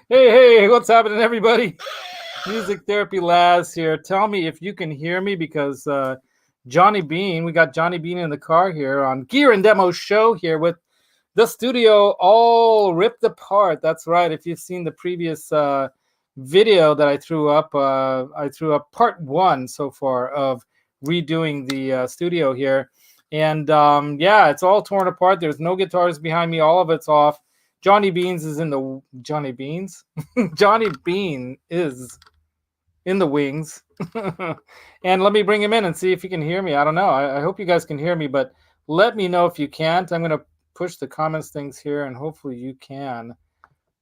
Hey, what's happening, everybody? MusicTherapyLaz here. Tell me if you can hear me because Johnny Beane, we got Johnny Beane in the car here on Gear and Demo Show here with the studio all ripped apart. That's right. If you've seen the previous video that I threw up part one so far of redoing the studio here. And yeah, it's all torn apart. There's no guitars behind me. All of it's off. Johnny Beans is in the Johnny Beans. Johnny Beane is in the wings. And let me bring him in and see if you can hear me. I don't know. I hope you guys can hear me, but let me know if you can't. I'm going to push the comments things here, and hopefully you can.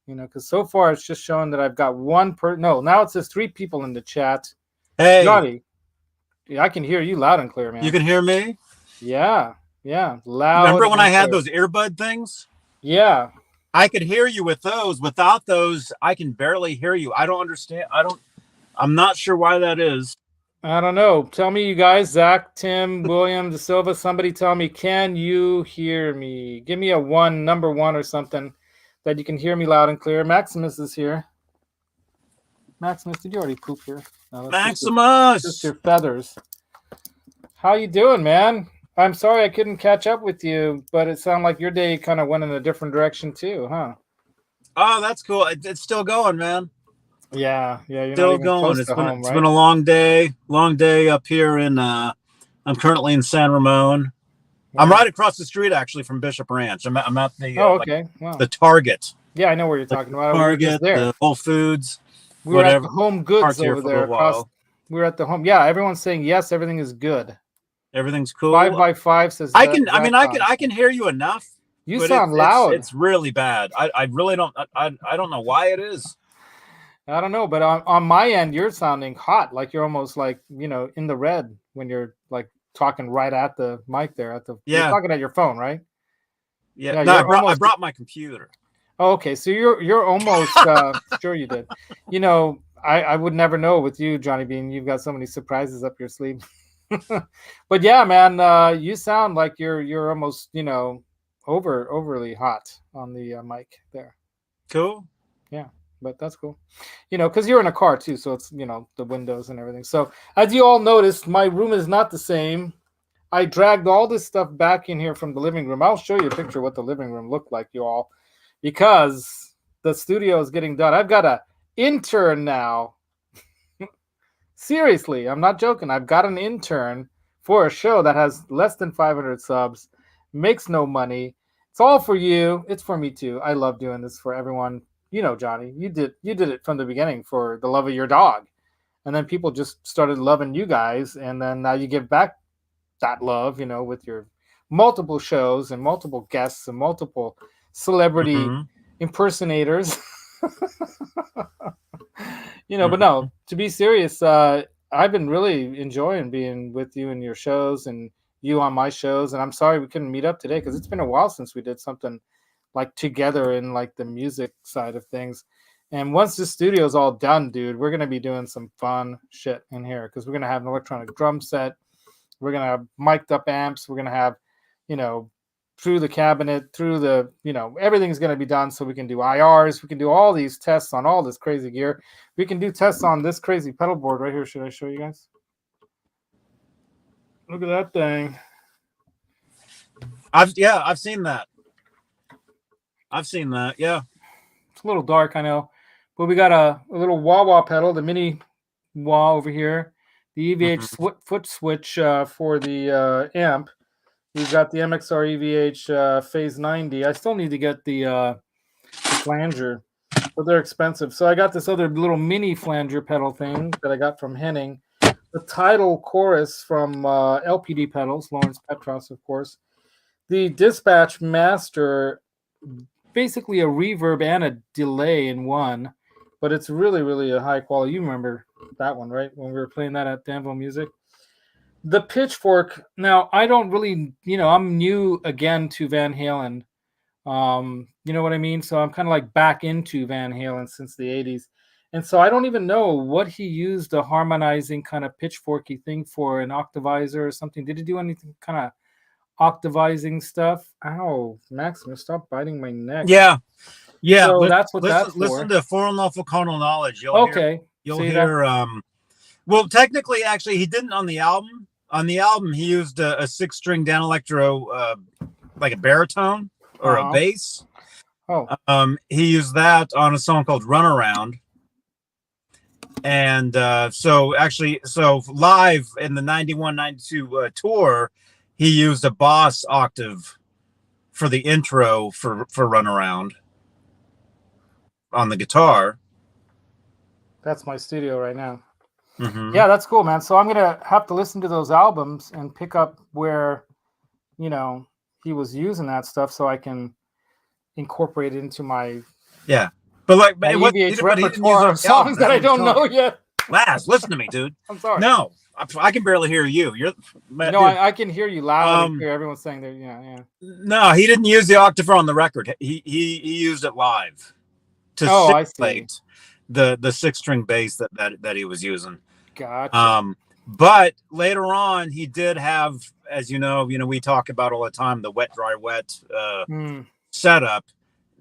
You know, because so far it's just showing that I've got one no, now it says 3 people in the chat. Hey, Johnny, I can hear you loud and clear, man. You can hear me? Yeah, loud. Remember when I had those earbud things? Yeah. I could hear you with those. Without those, I can barely hear you. I don't understand. I'm not sure why that is. I don't know. Tell me, you guys, Zach, Tim, William, De Silva, somebody tell me, can you hear me? Give me a number 1 or something that you can hear me loud and clear. Maximus is here. Maximus, did you already poop here? No, Maximus! Just your feathers. How you doing, man? I'm sorry I couldn't catch up with you, but it sounded like your day kind of went in a different direction too, huh? Oh, that's cool. It's still going, man. Yeah. You're still not even going. Close It's to been home, it's right? been a long day up here in. I'm currently in San Ramon. Wow. I'm right across the street actually from Bishop Ranch. I'm at the okay. Wow. The Target. Yeah, I know where you're talking about. Target, the Whole Foods. We were at the Home Goods over there across. We were at the home. Yeah, everyone's saying yes, everything is good. Everything's cool. 5x5 says I can hear you enough. You sound loud. It's really bad. I really don't I don't know why it is. I don't know, but on my end you're sounding hot, like you're almost like, in the red when you're like talking right at the mic there you're talking at your phone, right? Yeah, no, I brought my computer. Oh, okay, so you're almost sure you did. I would never know with you, Johnny Beane. You've got so many surprises up your sleeve. But yeah, man, you sound like you're almost, overly hot on the mic there. Cool. Yeah, but that's cool. Because you're in a car too, so it's, the windows and everything. So as you all noticed, my room is not the same. I dragged all this stuff back in here from the living room. I'll show you a picture of what the living room looked like, you all, because the studio is getting done. I've got an intern now. Seriously, I'm not joking. I've got an intern for a show that has less than 500 subs, makes no money. It's all for you. It's for me too. I love doing this for everyone. Johnny, you did it from the beginning for the love of your dog. And then people just started loving you guys. And then now you give back that love, with your multiple shows and multiple guests and multiple celebrity impersonators. But no, to be serious, I've been really enjoying being with you in your shows and you on my shows. And I'm sorry we couldn't meet up today because it's been a while since we did something like together in like the music side of things. And once the studio's all done, dude, we're going to be doing some fun shit in here because we're going to have an electronic drum set. We're going to have mic'd up amps. We're going to have, through the cabinet, through the, everything's going to be done so we can do IRs. We can do all these tests on all this crazy gear. We can do tests on this crazy pedal board right here. Should I show you guys? Look at that thing. I've seen that. Yeah. It's a little dark, I know. But we got a little wah-wah pedal, the mini wah over here. The EVH foot switch for the amp. We've got the MXR EVH Phase 90. I still need to get the flanger, but they're expensive. So I got this other little mini flanger pedal thing that I got from Henning. The Tidal Chorus from LPD Pedals, Lawrence Petros, of course. The Dispatch Master, basically a reverb and a delay in one, but it's really, really a high quality. You remember that one, right? When we were playing that at Danville Music. The Pitchfork. Now, I don't really, I'm new again to Van Halen. You know what I mean? So I'm kind of like back into Van Halen since the 80s. And so I don't even know what he used a harmonizing kind of pitchforky thing for, an octavizer or something. Did he do anything kind of octavizing stuff? Ow, Maximus, stop biting my neck. Yeah. Yeah, So that's what that's listen for. to For Unlawful Carnal Knowledge. Okay. You'll See that? hear well, technically, actually, he didn't on the album. On the album, he used a 6-string Dan Electro, like a baritone or a bass. Oh. He used that on a song called Runaround. And so live in the 91-92 tour, he used a Boss octave for the intro for Runaround on the guitar. That's my studio right now. Mm-hmm. Yeah, that's cool, man. So I'm gonna have to listen to those albums and pick up where, you know, he was using that stuff, so I can incorporate it into my But like, my what, EVH but he didn't use repertoire of songs that I don't know yet. Laz, listen to me, dude. I'm sorry. No, I can barely hear you. You're no, I can hear you loud and clear. Everyone's saying that, yeah. No, he didn't use the octave on the record. He used it live to simulate the 6-string bass that he was using. Gotcha. But later on, he did have, as you know, we talk about all the time, the wet, dry, wet setup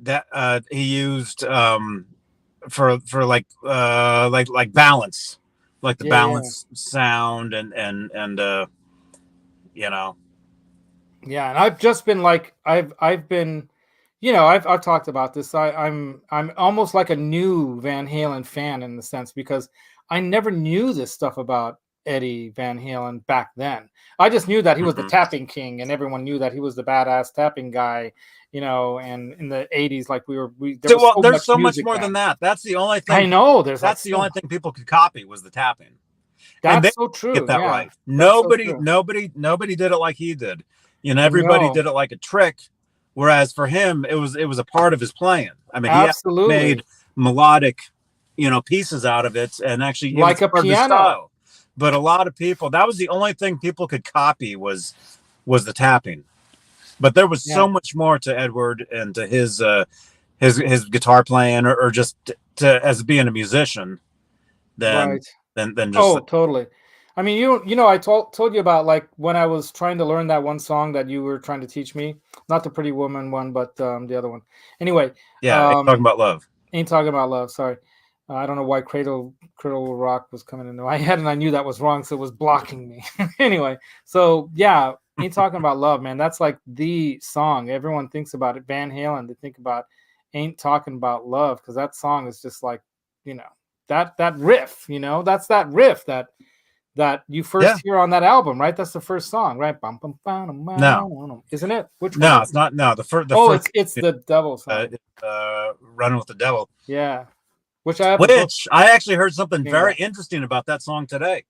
that he used for like balance, like the balance sound and you know. Yeah, and I've just been like I've been, I've talked about this. I'm almost like a new Van Halen fan in the sense, because I never knew this stuff about Eddie Van Halen back then. I just knew that he was the tapping king, and everyone knew that he was the badass tapping guy, and in the 80s, like there's so much more than that. That's the only thing I know. That's the only thing people could copy was the tapping. That's so true. Get that right. Nobody did it like he did. Everybody did it like a trick, whereas for him it was a part of his playing. I mean, absolutely. He made melodic, pieces out of it, and actually like a piano. But a lot of people, that was the only thing people could copy was the tapping. But there was so much more to Edward and to his guitar playing, or just as being a musician than just totally. I mean, I told you about, like, when I was trying to learn that one song that you were trying to teach me, not the Pretty Woman one, but the other one. Anyway, Ain't Talking About Love. Ain't Talking About Love. Sorry, I don't know why Cradle Rock was coming into my head, and I knew that was wrong, so it was blocking me. Anyway, so yeah, Ain't Talking About Love, man. That's like the song everyone thinks about it. Van Halen, they think about Ain't Talking About Love, because that song is just like, that riff. That's that riff that you first hear on that album, right? That's the first song, right? No, isn't it? Which one? No, it's not. No, the first. It's the Devil song. Running with the Devil. Yeah, which I actually heard something very interesting about that song today.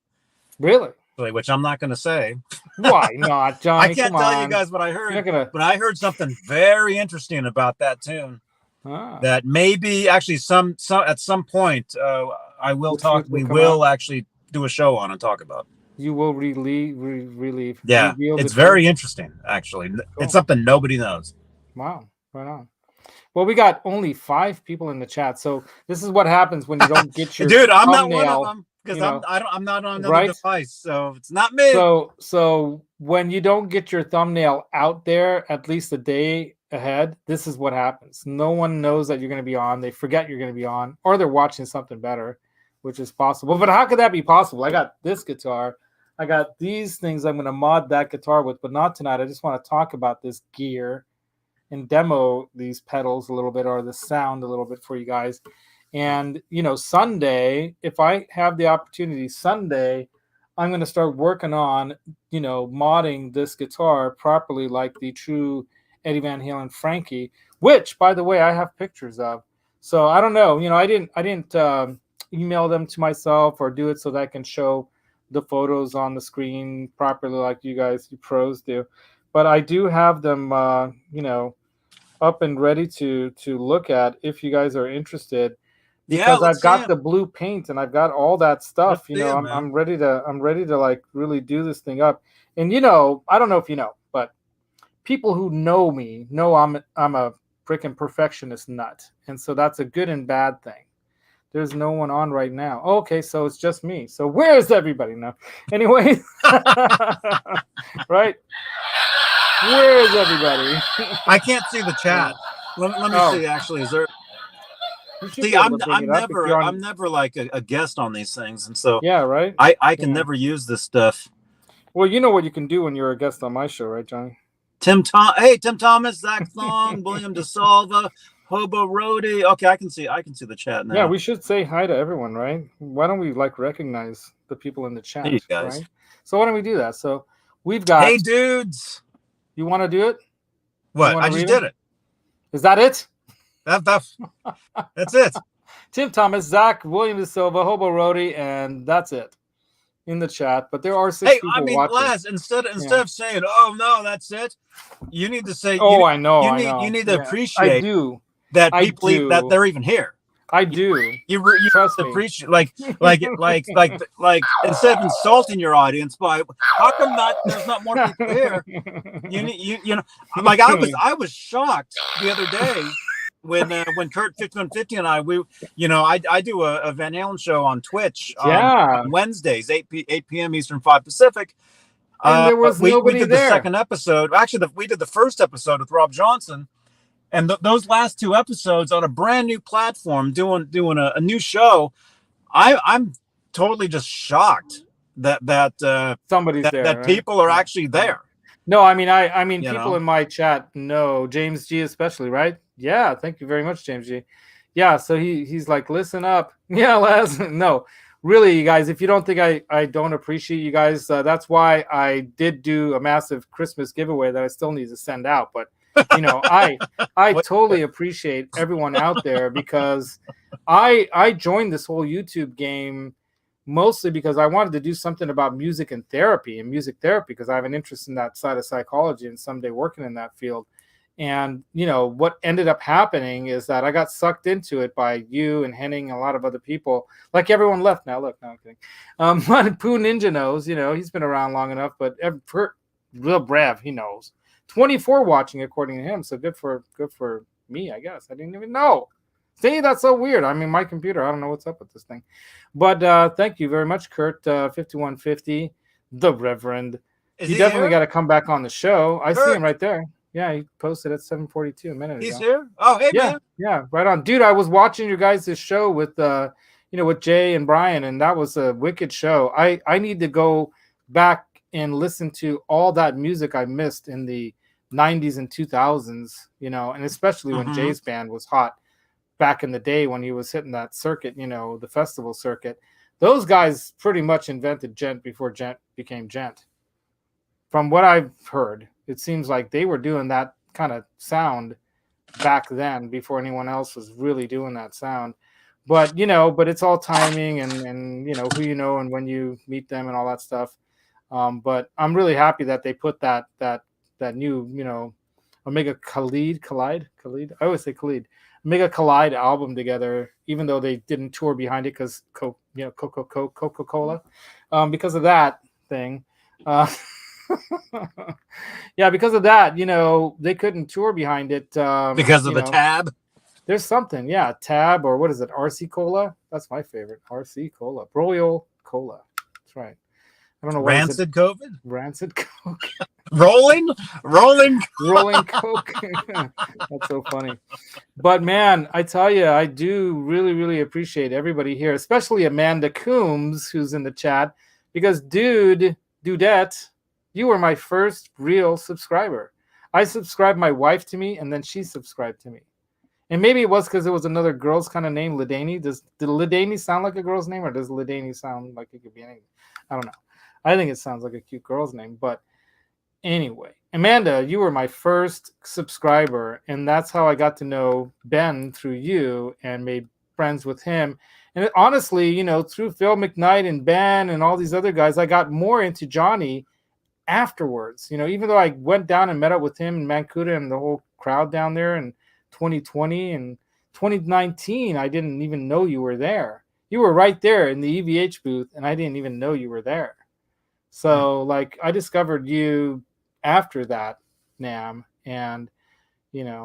Really? Which I'm not going to say. Why not, Johnny? I can't tell you guys what I heard, but I heard something very interesting about that tune. That maybe actually some at some point I will talk. We will actually do a show on and talk about. You will relieve. Yeah, it's very interesting. Actually, it's something nobody knows. Wow, right on. Well, we got only 5 people in the chat, so this is what happens when you don't get your dude. I'm not one of them, because I'm not on another device, so it's not me. So when you don't get your thumbnail out there at least a day ahead, this is what happens. No one knows that you're going to be on. They forget you're going to be on, or they're watching something better, which is possible. But how could that be possible? I got this guitar. I got these things I'm going to mod that guitar with, but not tonight. I just want to talk about this gear and demo these pedals a little bit, or the sound a little bit for you guys. And, Sunday, if I have the opportunity, Sunday, I'm going to start working on, modding this guitar properly, like the true Eddie Van Halen Frankie, which, by the way, I have pictures of. So I don't know, I didn't email them to myself or do it so that I can show the photos on the screen properly like you pros do. But I do have them, up and ready to look at if you guys are interested. Because I've got the blue paint and I've got all that stuff. I'm ready to like really do this thing up. And I don't know if you know, but people who know me know I'm a freaking perfectionist nut, and so that's a good and bad thing. There's no one on right now. Okay, so it's just me. So where's everybody now? Anyway, right? Where is everybody? I can't see the chat. Let me see. Actually, is there? You should See, be able to bring it up if you're on. I'm never like a guest on these things, and so Yeah, right. I can Yeah. never use this stuff. Well, you know what you can do when you're a guest on my show, right, Johnny? Tim Thomas, Zach Thong, William DeSalva, Hobo Rody. Okay, I can see the chat now. Yeah, we should say hi to everyone, right? Why don't we like recognize the people in the chat, Hey, guys. right? So why don't we do that? So we've got. Hey, dudes. You want to do it? What? I just did it. Is that it? That's it. Tim Thomas, Zach, William De Silva, Hobo Rody, and that's it in the chat. But there are 6 people watching. Laz, instead of saying, "Oh no, that's it," you need to say, "Oh, I know." You need to appreciate. I do. That people that they're even here. I do. You Trust me. Appreciate like instead of insulting your audience by how come there's not more people here. You know like I was shocked the other day when Kurt 5150 and I do a Van Halen show on Twitch on Wednesdays 8 p.m. Eastern 5 Pacific. And there was nobody we did there. The second episode. Actually, we did the first episode with Rob Johnson. And those last 2 episodes on a brand new platform, doing a new show, I'm totally just shocked that somebody's there, that right? people are actually there. No, I mean people in my chat know, James G especially, right? Yeah, thank you very much, James G. Yeah, so he's like, listen up. Yeah, Laz. No, really, you guys, if you don't think I don't appreciate you guys, that's why I did do a massive Christmas giveaway that I still need to send out, but. I totally appreciate everyone out there because I joined this whole YouTube game mostly because I wanted to do something about music and therapy and music therapy because I have an interest in that side of psychology and someday working in that field. And, what ended up happening is that I got sucked into it by you and Henning and a lot of other people. Like everyone left now. Look, no, I'm kidding. Pooh Ninja knows, he's been around long enough, but real Brev, he knows. 24 watching according to him, so good for me, I guess. I didn't even know. See, that's so weird. I mean, my computer, I don't know what's up with this thing. But thank you very much, Kurt 5150, the Reverend. You definitely got to come back on the show. I see him right there. Yeah, he posted at 7:42 a minute ago. He's here? Oh, hey, man. Yeah, right on. Dude, I was watching your guys' show with with Jay and Brian, and that was a wicked show. I need to go back and listen to all that music I missed in the 90s and 2000s, and especially when Jay's band was hot back in the day when he was hitting that circuit, the festival circuit. Those guys pretty much invented gent before gent became gent. From what I've heard, it seems like they were doing that kind of sound back then before anyone else was really doing that sound. But, but it's all timing and who and when you meet them and all that stuff. But I'm really happy that they put that new, Omega Khalid. I always say Khalid. Omega Khalid album together, even though they didn't tour behind it because Coca-Cola, because of that thing. Yeah, because of that, they couldn't tour behind it. Because of the tab? There's something, yeah, tab or what is it, RC Cola? That's my favorite, RC Cola. Royal Cola. That's right. I don't know what Rancid COVID? Rancid Coke. Rolling Coke. That's so funny. But man, I tell you, I do really, really appreciate everybody here, especially Amanda Coombs, who's in the chat, because Dudette, you were my first real subscriber. I subscribed my wife to me, and then she subscribed to me. And maybe it was because it was another girl's kind of name, Ladani. Did Ladani sound like a girl's name, or does Ladani sound like it could be anything? I don't know. I think it sounds like a cute girl's name. But anyway, Amanda, you were my first subscriber, and that's how I got to know Ben through you and made friends with him. And honestly, through Phil Mcknight and Ben and all these other guys, I got more into Johnny afterwards. Even though I went down and met up with him in Mancuda and the whole crowd down there in 2020 and 2019, I didn't even know you were there. You were right there in the EVH booth, and I didn't even know you were there. So, I discovered you after that, Nam. And,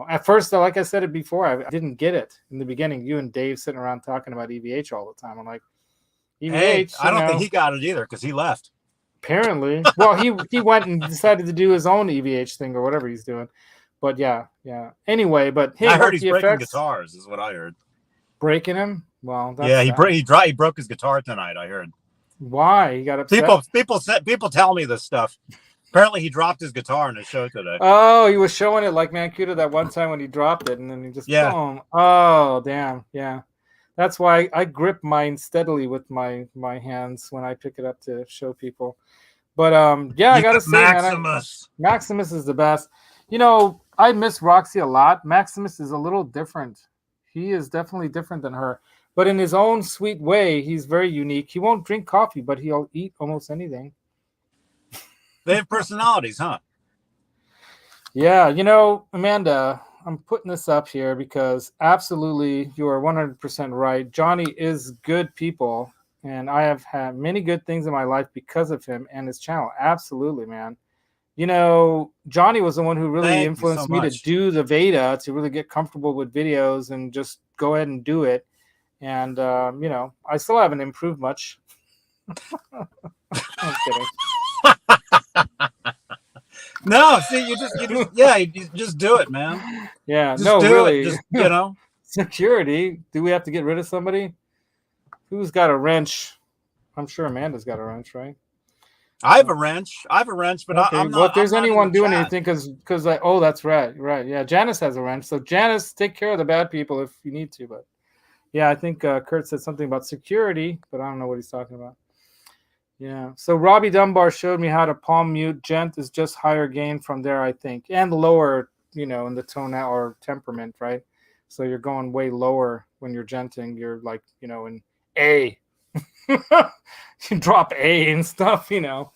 at first, like I said it before, I didn't get it in the beginning. You and Dave sitting around talking about EVH all the time. I'm like, EVH. Hey, I don't think he got it either because he left. Apparently. Well, he went and decided to do his own EVH thing or whatever he's doing. But yeah. Anyway, but hey, I heard he's breaking guitars, is what I heard. Breaking him? Well, that's Yeah, sad. he broke his guitar tonight. I heard. Why? He got upset? People tell me this stuff. Apparently, he dropped his guitar in the show today. Oh, he was showing it like Mancuda that one time when he dropped it, and then he just boom. Oh, damn. Yeah. That's why I grip mine steadily with my hands when I pick it up to show people. But yeah, I gotta say, Maximus. man, Maximus is the best. You know, I miss Roxy a lot. Maximus is a little different. He is definitely different than her, but in his own sweet way, he's very unique. He won't drink coffee, but he'll eat almost anything. They have personalities, huh? Yeah, you know, Amanda, I'm putting this up here because absolutely you are 100% right. Johnny is good people, and I have had many good things in my life because of him and his channel. Absolutely, man. You know, Johnny was the one who really influenced me to do the Veda, to really get comfortable with videos and just go ahead and do it. And, you know, I still haven't improved much. I'm kidding. No, see, you just do it, man. Yeah, just no, really. Just, you know. Security. Do we have to get rid of somebody? Who's got a wrench? I'm sure Amanda's got a wrench, right? I have a wrench, but okay. I'm not. Well, if there's I'm anyone not doing anything, because like, oh, that's right. Yeah, Janice has a wrench. So Janice, take care of the bad people if you need to. But yeah, I think Kurt said something about security, but I don't know what he's talking about. Yeah. So Robbie Dunbar showed me how to palm mute. Gent is just higher gain from there, I think, and lower, you know, in the tone or temperament, right? So you're going way lower when you're genting. You're like, you know, in A. You drop A and stuff, you know.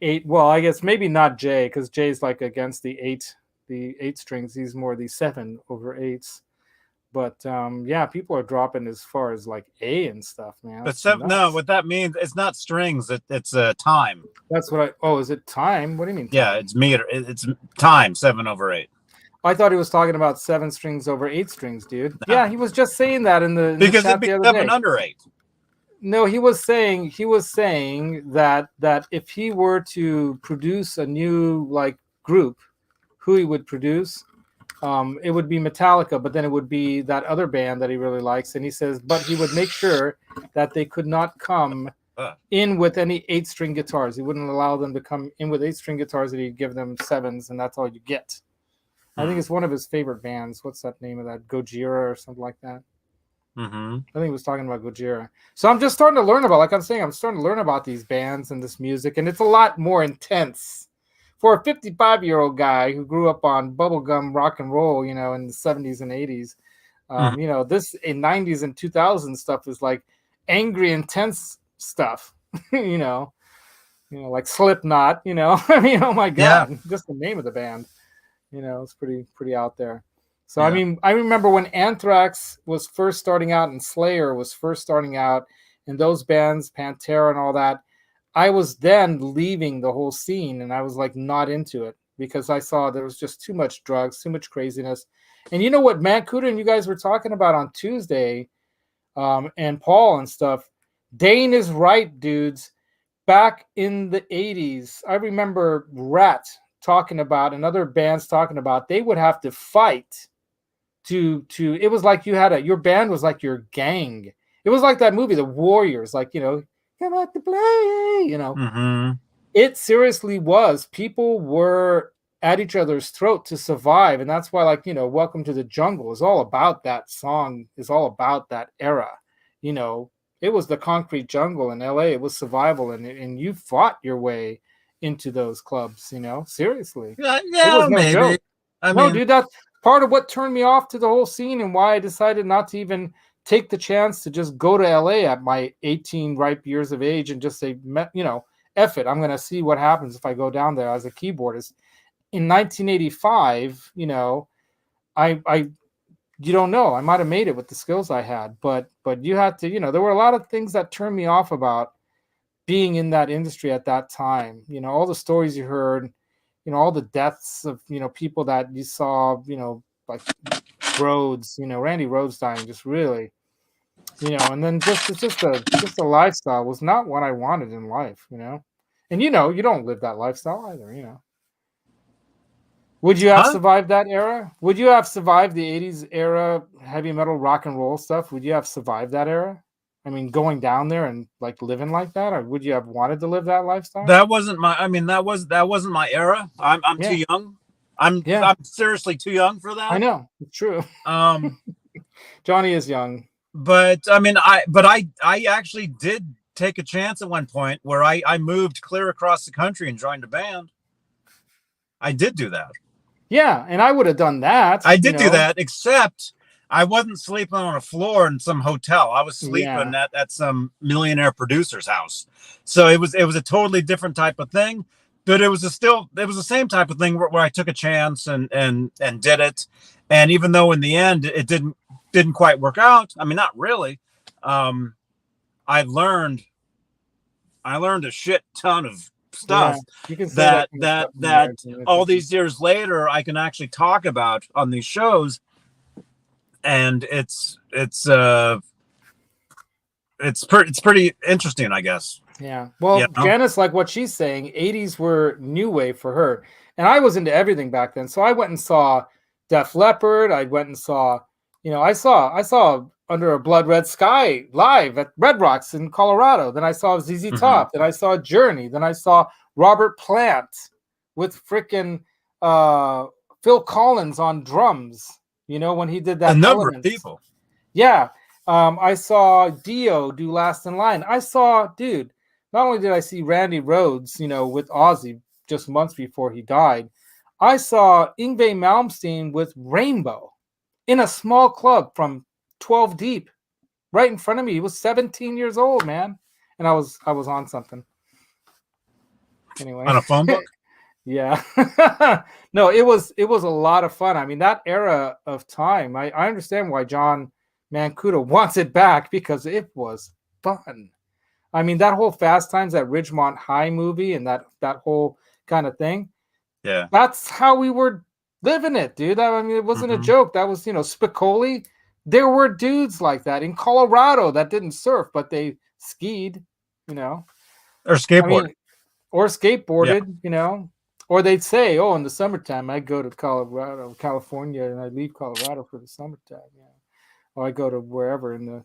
8. Well, I guess maybe not J, because J's like against the 8 strings. He's more the 7/8s. But yeah, people are dropping as far as like A and stuff, man. But no, what that means, it's not strings. It's time. That's what I. Oh, is it time? What do you mean? Time? Yeah, it's meter. It's time. 7/8. I thought he was talking about 7 strings over 8 strings, dude. No. Yeah, he was just saying that in the because chat it'd be 7 under 8. No, he was saying that if he were to produce a new like group, who he would produce. It would be Metallica, but then it would be that other band that he really likes. And he says, but he would make sure that they could not come in with any 8-string guitars. He wouldn't allow them to come in with 8-string guitars, and he'd give them 7s, and that's all you get. I think it's one of his favorite bands. What's that name of that? Gojira or something like that. I think he was talking about Gojira. So I'm just starting to learn about, like I'm saying, I'm starting to learn about these bands and this music, and it's a lot more intense. For a 55-year-old guy who grew up on bubblegum rock and roll, you know, in the 70s and 80s, you know, this in 90s and 2000s stuff is like angry, intense stuff, you know, like Slipknot, you know. I mean, oh my God, just the name of the band, you know, it's pretty out there. So, I mean, I remember when Anthrax was first starting out and Slayer was first starting out, and those bands, Pantera and all that, I was then leaving the whole scene, and I was like not into it because I saw there was just too much drugs, too much craziness. And you know what, Mancuda and you guys were talking about on Tuesday, and Paul and stuff. Dane is right, dudes. Back in the 80s, I remember Rat talking about, and other bands talking about, they would have to fight to it was like you had your band was like your gang. It was like that movie, The Warriors, like, you know, come out to play, you know. It seriously was. People were at each other's throat to survive, and that's why, like, you know, Welcome to the Jungle is all about that song, is all about that era. You know, it was the concrete jungle in LA. It was survival, and you fought your way into those clubs, you know, seriously. Yeah, it was no maybe. Joke. I mean, no, dude, that's part of what turned me off to the whole scene and why I decided not to even take the chance to just go to LA at my 18 ripe years of age and just say, you know, F it. I'm going to see what happens if I go down there as a keyboardist. In 1985, you know, you don't know. I might have made it with the skills I had, but you had to, you know, there were a lot of things that turned me off about being in that industry at that time. You know, all the stories you heard, you know, all the deaths of, you know, people that you saw, you know, like Rhodes, you know, Randy Rhodes dying, just really, you know, and then just a lifestyle was not what I wanted in life, you know. And you know, you don't live that lifestyle either, you know. Would you have Huh? survived that era? Would you have survived the 80s era heavy metal rock and roll stuff? Would you have survived that era? I mean, going down there and like living like that, or would you have wanted to live that lifestyle? That wasn't my. I mean, that wasn't my era. I'm Yeah. too young. I'm Yeah. seriously too young for I that. know. It's true. Um, Johnny is young. but I mean, I actually did take a chance at one point where I moved clear across the country and joined a band. I did do that. Yeah, and I would have done that. I did do that, except I wasn't sleeping on a floor in some hotel. I was sleeping at some millionaire producer's house. So it was a totally different type of thing, but it was the same type of thing where I took a chance and did it. And even though in the end it didn't quite work out, I mean, not really. I learned a shit ton of stuff that all these years later I can actually talk about on these shows, and it's pretty interesting, I guess. Yeah. Well, You know? Janice, like what she's saying, 80s were new wave for her. And I was into everything back then. So I went and saw Def Leppard. I went and saw, I saw Under a Blood Red Sky live at Red Rocks in Colorado. Then I saw ZZ Top. Then I saw Journey. Then I saw Robert Plant with freaking Phil Collins on drums, when he did that. A number of people. Yeah. I saw Dio do Last in Line. Not only did I see Randy Rhoads, with Ozzy just months before he died, I saw Yngwie Malmsteen with Rainbow in a small club from 12 deep right in front of me. He was 17 years old, man. And I was on something. Anyway. On a phone book? Yeah. No, it was a lot of fun. I mean, that era of time, I understand why John Mancuda wants it back, because it was fun. I mean, that whole Fast Times at Ridgemont High movie and that whole kind of thing. Yeah. That's how we were living it, dude. I mean, it wasn't a joke. That was, Spicoli. There were dudes like that in Colorado that didn't surf, but they skied, Or skateboarded. Or skateboarded, Or they'd say, oh, in the summertime, I go to California, and I leave Colorado for the summertime. Yeah. Or I go to wherever in the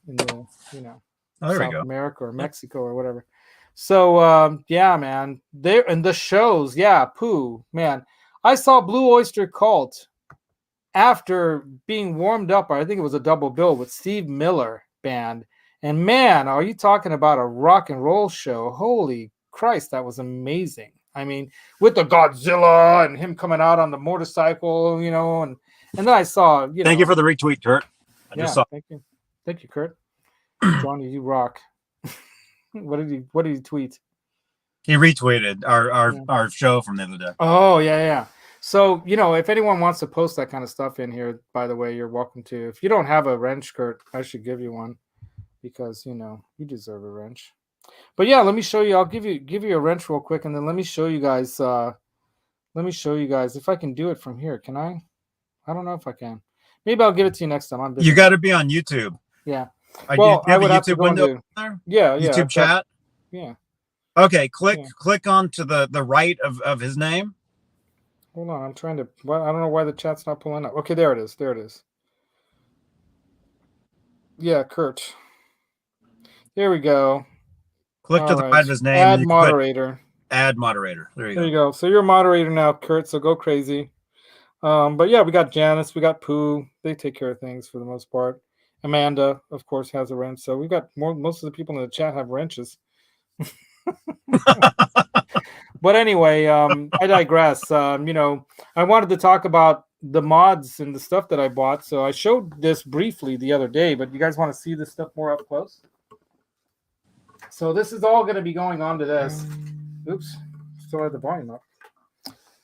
South America or Mexico or whatever. So yeah, man, there and the shows, Pooh, man. I saw Blue Oyster Cult after being warmed up. I think it was a double bill with Steve Miller Band, and man, are you talking about a rock and roll show? Holy Christ, that was amazing. I mean, with the Godzilla and him coming out on the motorcycle, and then I saw, Thank you for the retweet, Kurt. Thank you, Kurt. Johnny, you rock. What did he tweet? He retweeted our show from the other day. Oh, yeah. So, if anyone wants to post that kind of stuff in here, by the way, you're welcome to. If you don't have a wrench, Kurt, I should give you one, because you deserve a wrench. But yeah, let me show you. I'll give you a wrench real quick, and then let me show you guys if I can do it from here. Can I? I don't know if I can. Maybe I'll give it to you next time. I'm busy. You got to be on YouTube. Yeah. Well, I would have a YouTube window there? Yeah. YouTube chat? Yeah. Okay, click on to the right of his name. Hold on, I'm trying to. Well, I don't know why the chat's not pulling up. Okay, there it is. Yeah, Kurt. There we go. Click to the right of his name. Add moderator. Add moderator. There you go. So you're a moderator now, Kurt. So go crazy. But yeah, we got Janice, we got Pooh. They take care of things for the most part. Amanda, of course, has a wrench. So we got most of the people in the chat have wrenches. But anyway, I digress. I wanted to talk about the mods and the stuff that I bought. So I showed this briefly the other day, but you guys want to see this stuff more up close? So this is all going to be going on to this. Oops, still have the volume up.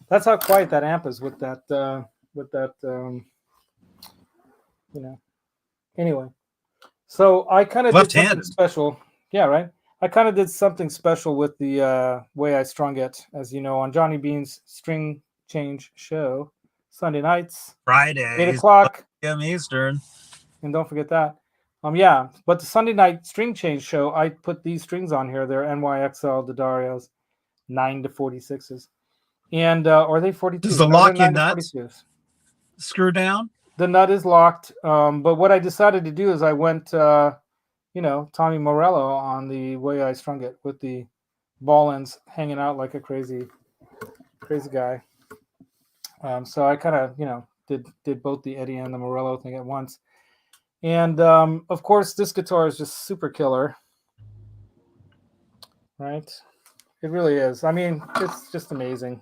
That's how quiet that amp is with that. Anyway, so I kind of did something special. Yeah, right. I kind of did something special with the way I strung it, as you know, on Johnny Beane's String Change show, Sunday nights, Friday, 8:00 p.m. Eastern, and don't forget that. Yeah, but the Sunday night String Change show, I put these strings on here. They're NYXL D'Adarios 9 to 46s. And are they 42? Does the No, they're lock-in nuts 942s. screw down? The nut is locked. But what I decided to do is I went, you know, Tommy Morello on the way I strung it, with the ball ends hanging out like a crazy guy. So I kind of, you know, did both the Eddie and the Morello thing at once. And of course, this guitar is just super killer, right? It really is. I mean, it's just amazing.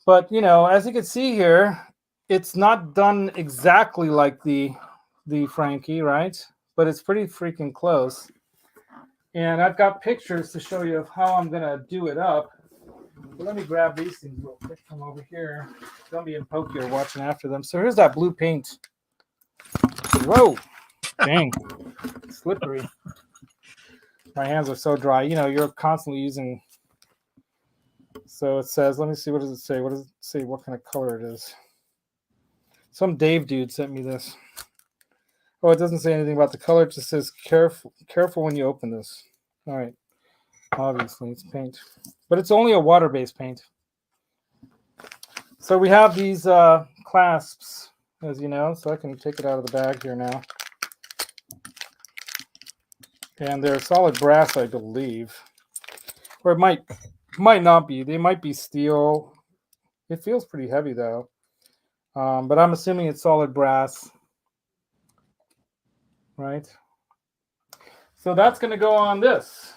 But, you know, as you can see here, it's not done exactly like the Frankie, right? But it's pretty freaking close. And I've got pictures to show you of how I'm going to do it up. But let me grab these things real quick from over here. Don't be in Pokey or watching after them. So here's that blue paint. Whoa. Dang. Slippery. My hands are so dry. You know, you're constantly using... So it says, let me see, what does it say? What does it say? What kind of color it is? Some Dave dude sent me this. Oh, it doesn't say anything about the color. It just says careful when you open this. All right. Obviously, it's paint. But it's only a water-based paint. So we have these clasps, as you know. So I can take it out of the bag here now. And they're solid brass, I believe. Or it might not be. They might be steel. It feels pretty heavy, though. But I'm assuming it's solid brass. Right? So that's going to go on this.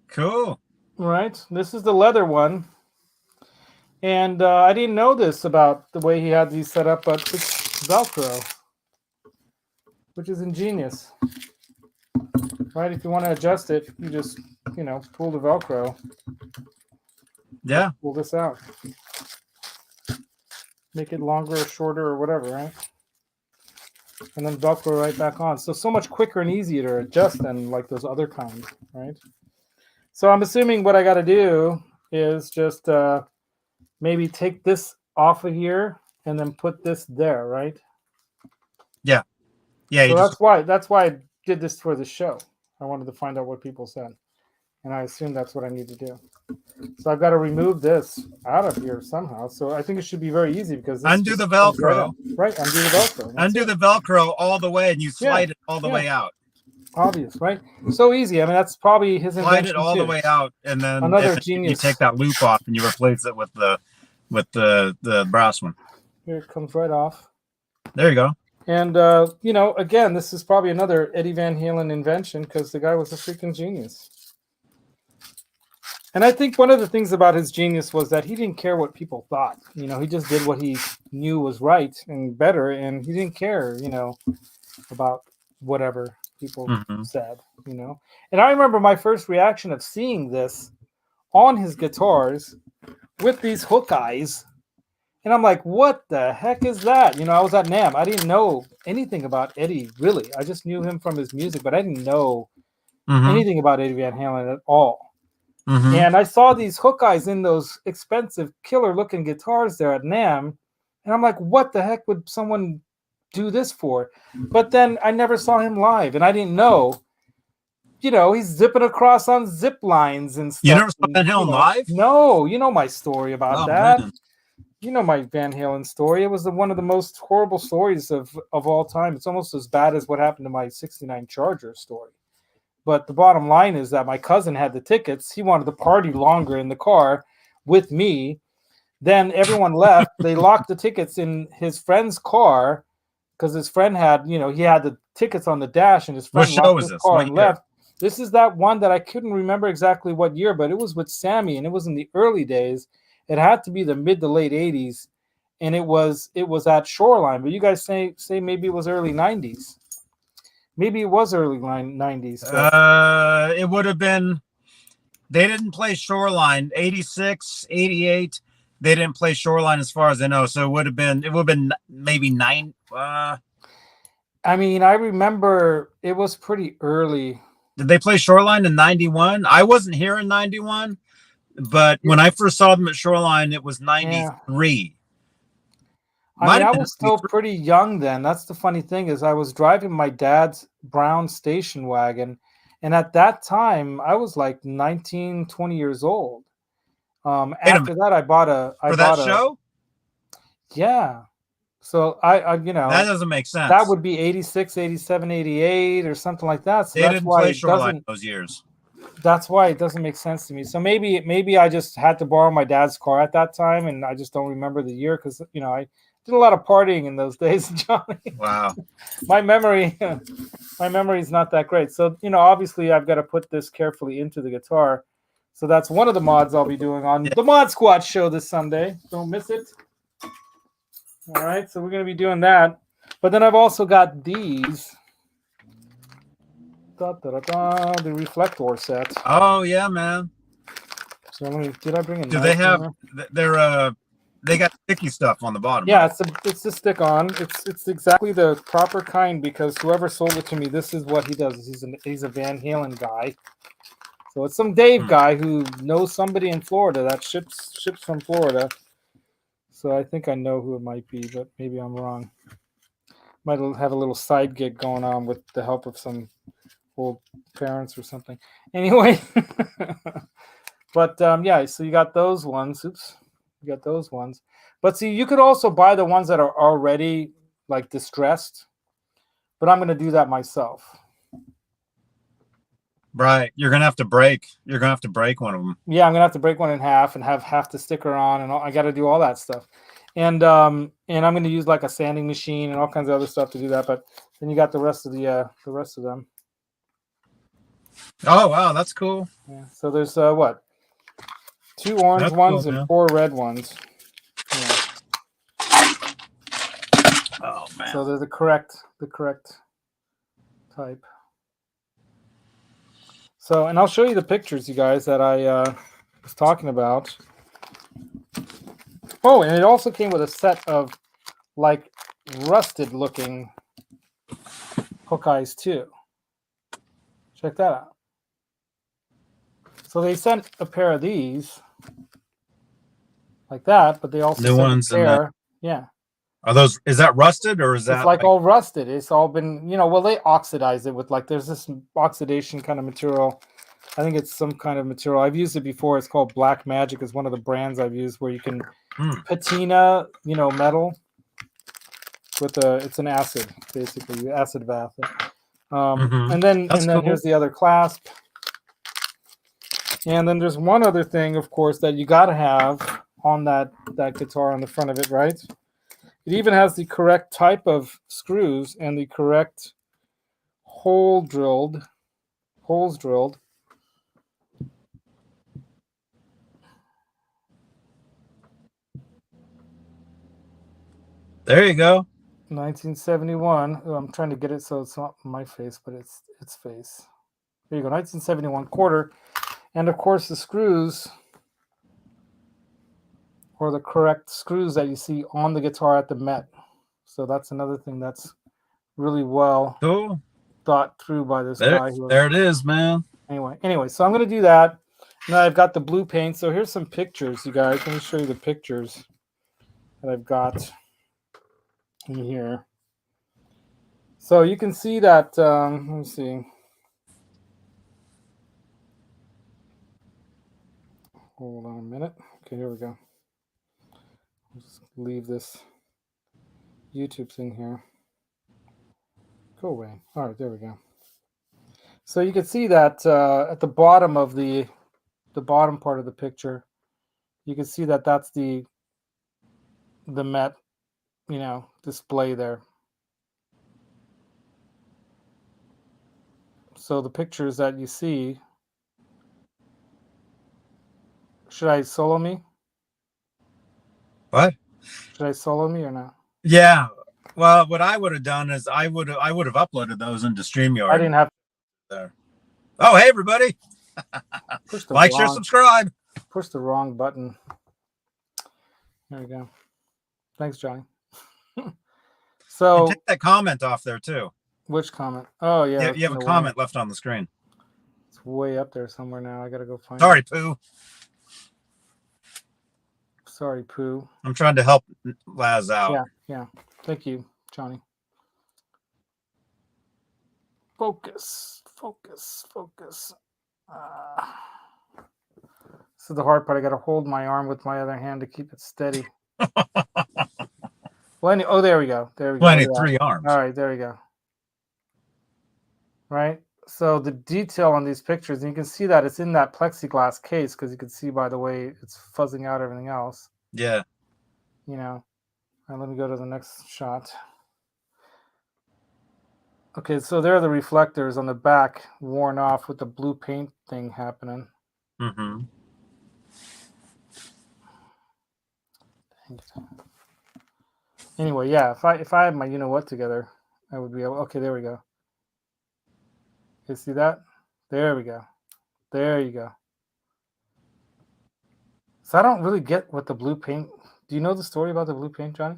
Cool. Right? This is the leather one. And I didn't know this about the way he had these set up, but it's Velcro, which is ingenious. Right? If you want to adjust it, you just, you know, pull the Velcro. Yeah. Pull this out. Make it longer or shorter or whatever, right? And then Velcro right back on. So much quicker and easier to adjust than like those other kinds, right? So I'm assuming what I got to do is just maybe take this off of here and then put this there, right? Yeah. Yeah. So that's why I did this for the show. I wanted to find out what people said. And I assume that's what I need to do. So I've got to remove this out of here somehow. So I think it should be very easy because this undo the Velcro. Right, undo the Velcro. Undo the Velcro all the way and you slide it all the way out. Obvious, right? So easy. I mean, that's probably his invention. Slide it all the way out, and then another genius. You take that loop off and you replace it with the brass one. Here it comes right off. There you go. And you know, again, this is probably another Eddie Van Halen invention because the guy was a freaking genius. And I think one of the things about his genius was that he didn't care what people thought. You know, he just did what he knew was right and better, and he didn't care, you know, about whatever people said, you know. And I remember my first reaction of seeing this on his guitars with these hook eyes. And I'm like, what the heck is that? You know, I was at NAMM. I didn't know anything about Eddie, really. I just knew him from his music, but I didn't know anything about Eddie Van Halen at all. And I saw these hook eyes in those expensive, killer-looking guitars there at NAMM. And I'm like, what the heck would someone do this for? But then I never saw him live, and I didn't know. You know, he's zipping across on zip lines and stuff. You never saw Van Halen live? No, you know my story about that. Man. You know my Van Halen story. It was one of the most horrible stories of all time. It's almost as bad as what happened to my 69 Charger story. But the bottom line is that my cousin had the tickets. He wanted to party longer in the car with me. Then everyone left. They locked the tickets in his friend's car because his friend had, you know, he had the tickets on the dash, and his friend locked his car and left. This is that one that I couldn't remember exactly what year, but it was with Sammy, and it was in the early days. It had to be the mid to late 80s, and it was at Shoreline. But you guys say maybe it was early 90s. Maybe it was early 90s. It would have been. They didn't play Shoreline. 86, 88. They didn't play Shoreline as far as I know. So it would have been maybe 9. I mean, I remember it was pretty early. Did they play Shoreline in 91? I wasn't here in 91, but when I first saw them at Shoreline, it was 93. I was still pretty young then. That's the funny thing is I was driving my dad's brown station wagon, And at that time, I was like 19, 20 years old. After that, I bought a show. Yeah. So I you know, that doesn't make sense. That would be 86, 87, 88 or something like that. So they that's didn't why play it Shoreline doesn't. those years. That's why it doesn't make sense to me. So maybe I just had to borrow my dad's car at that time, and I just don't remember the year because I did a lot of partying in those days, Johnny. Wow. my memory is not that great. So obviously I've got to put this carefully into the guitar. So that's one of the mods I'll be doing on the Mod Squad show this Sunday. Don't miss it. All right, so we're going to be doing that. But then I've also got these. The reflector set. Oh yeah, man. So did I bring a? Do they have? They got sticky stuff on the bottom. Yeah, right? it's a stick on. It's exactly the proper kind because whoever sold it to me, this is what he does. He's a Van Halen guy. So it's some Dave guy who knows somebody in Florida that ships from Florida. So I think I know who it might be, but maybe I'm wrong. Might have a little side gig going on with the help of some old parents or something. Anyway, but yeah, so you got those ones. Oops, you got those ones. But see, you could also buy the ones that are already like distressed. But I'm going to do that myself. Right, you're gonna have to break. You're gonna have to break one of them. Yeah, I'm gonna have to break one in half and have half the sticker on, and I got to do all that stuff. And I'm going to use like a sanding machine and all kinds of other stuff to do that. But then you got the rest of them. Oh wow, that's cool. Yeah. So there's what? 2 orange ones and 4 red ones. Yeah. Oh man. So they're the correct type. So, and I'll show you the pictures, you guys, that I was talking about. Oh, and it also came with a set of like rusted looking hook eyes too. Check that out. So they sent a pair of these like that, but they also new ones sent a pair. Yeah. Are those? Is that rusted or is that? It's like all rusted. It's all been, well, they oxidize it with like there's this oxidation kind of material. I think it's some kind of material. I've used it before. It's called Black Magic. It's one of the brands I've used where you can patina, metal with it's an acid, basically, acid bath. And then cool. Here's the other clasp. And then there's one other thing, of course, that you got to have on that guitar on the front of it, right? It even has the correct type of screws and the correct holes drilled. There you go. 1971. Oh, I'm trying to get it so it's not my face, but it's face. There you go. 1971 quarter. And of course the screws or the correct screws that you see on the guitar at the Met. So that's another thing that's really well thought through by this guy. There it is, man. Anyway, so I'm going to do that. Now I've got the blue paint. So here's some pictures, you guys. Let me show you the pictures that I've got in here. So you can see that, let me see. Hold on a minute. Okay, here we go. I'll just leave this YouTube thing here. Go away. All right, there we go. So you can see that at the bottom of the bottom part of the picture, you can see that that's the Met, display there. So the pictures that you see, should I solo me? What? Should I solo me or not? Yeah. Well, what I would have done is I would have uploaded those into StreamYard. I didn't have there. Oh, hey everybody! Like, share, subscribe. Push the wrong button. There we go. Thanks, Johnny. So and take that comment off there too. Which comment? Oh yeah. You have a comment left on the screen. It's way up there somewhere now. I gotta go find it. Pooh. Sorry, Pooh. I'm trying to help Laz out. Yeah. Thank you, Johnny. Focus. Focus. This is the hard part. I got to hold my arm with my other hand to keep it steady. Well, there we go. Well, I need 3 arms. All right, there we go. Right. So the detail on these pictures, and you can see that it's in that plexiglass case because you can see by the way it's fuzzing out everything else. Yeah. You know. All right, let me go to the next shot. Okay, so there are the reflectors on the back worn off with the blue paint thing happening. Mm-hmm. Anyway, yeah, if I had my you know what together, I would be able. Okay, there we go. You see that? There we go. There you go. So I don't really get what the blue paint. Do you know the story about the blue paint, Johnny?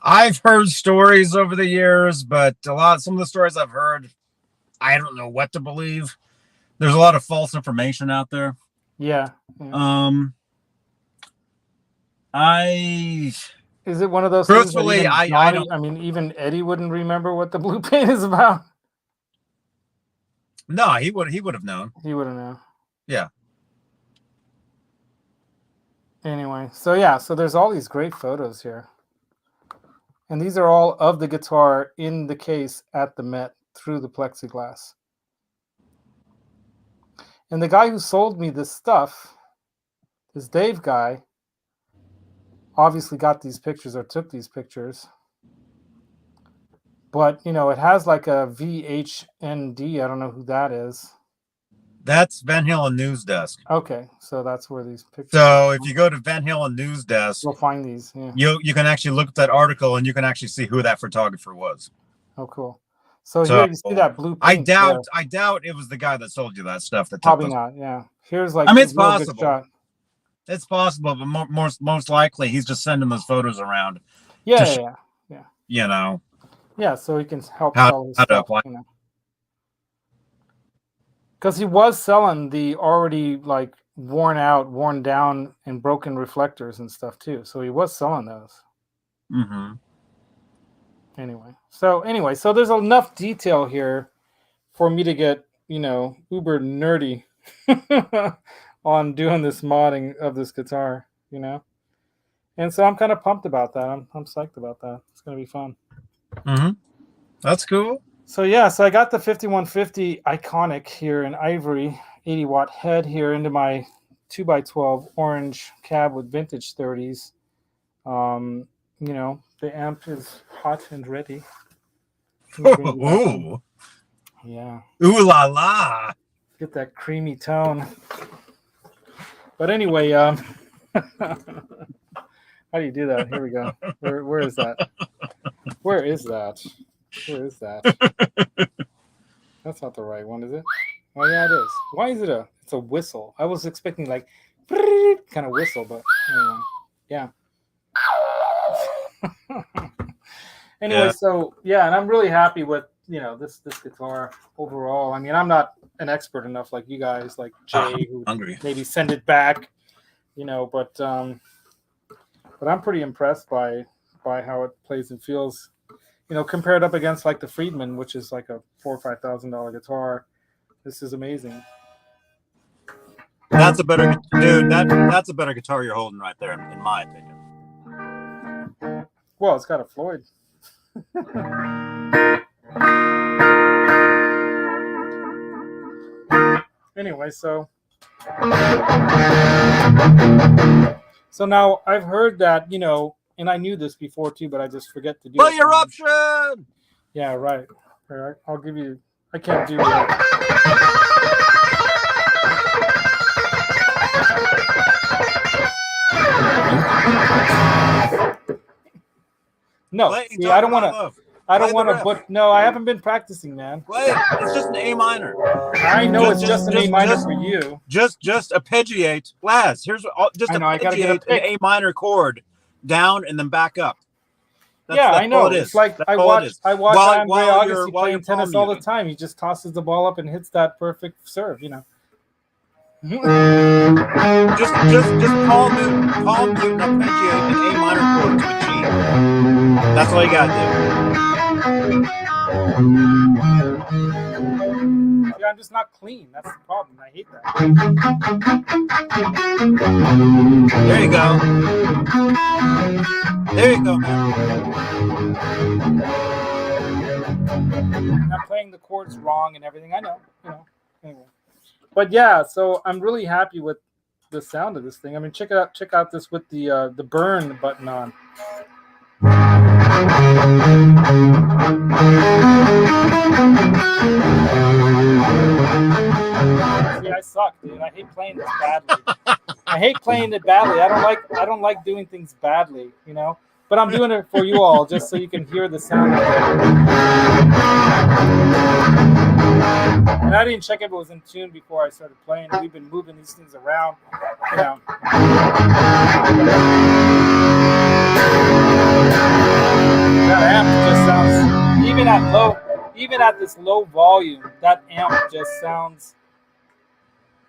I've heard stories over the years, but some of the stories I've heard, I don't know what to believe. There's a lot of false information out there. Yeah. Is it one of those truthfully, things that I don't. I mean, even Eddie wouldn't remember what the blue paint is about. No, he would have known. He would have known. Yeah. Anyway, so there's all these great photos here. And these are all of the guitar in the case at the Met through the plexiglass. And the guy who sold me this stuff, this Dave guy, obviously got these pictures or took these pictures. But, you know, it has like a VHND. I don't know who that is. That's Van Halen News Desk. Okay, so that's where these pictures So if you go to Van Halen News Desk, you'll find these. Yeah. You can actually look at that article and you can actually see who that photographer was. Oh, cool. So here you see that blue paint. I doubt it was the guy that sold you that stuff. Probably not. Yeah. Here's like. I mean, it's possible. It's possible, but most likely he's just sending those photos around. Yeah. You know. Yeah, so he can help sell his stuff. You know. Because he was selling the already like worn out, worn down, and broken reflectors and stuff too. So he was selling those. Mm-hmm. Anyway, so there's enough detail here for me to get, you know, uber nerdy on doing this modding of this guitar, you know. And so I'm kind of pumped about that. I'm psyched about that. It's gonna be fun. Mm-hmm. That's cool. So yeah, so I got the 5150 Iconic here in ivory, 80-watt head here into my 2x12 orange cab with vintage 30s. You know, the amp is hot and ready. Ooh. Yeah. Ooh la la. Get that creamy tone. But anyway, how do you do that? Here we go. Where is that? Where is that? Where is that? That's not the right one, is it? Oh yeah, it is. Why is it it's a whistle? I was expecting like kind of whistle, but anyway, yeah. Anyway, so yeah, and I'm really happy with, you know, this guitar overall. I mean, I'm not an expert enough like you guys, like Jay, who maybe send it back, you know, but I'm pretty impressed by how it plays and feels. You know, compared up against like the Friedman, which is like a $4,000 or $5,000 guitar, this is amazing. That's a better dude. That's a better guitar you're holding right there, in my opinion. Well, it's got a Floyd. Anyway, so now I've heard that, you know. And I knew this before too, but I just forget to do it. Your option. Yeah, right. All right. I'll give you. I can't do that. No, see, I don't want to. I don't want to. But no, I haven't been practicing, man. Wait, it's just an A minor. I know it's just an A minor for you. Just arpeggiate, Laz. Here's just arpeggiate an A minor chord. Down and then back up. That's I know. It's like I watch Andre Agassi playing tennis all the time. He just tosses the ball up and hits that perfect serve, you know. just palm mute and arpeggiate an A minor chord to a G. That's all you gotta do. Yeah, I'm just not clean. That's the problem. I hate that. There you go. There you go, man. I'm playing the chords wrong and everything. I know, Anyway, but yeah, so I'm really happy with the sound of this thing. I mean, check it out. Check out this with the burn button on. See, I suck, dude. I hate playing this badly. I hate playing it badly. I don't like doing things badly, But I'm doing it for you all, just so you can hear the sound of it. And I didn't check if it was in tune before I started playing. We've been moving these things around, That amp just sounds, even at this low volume, that amp just sounds.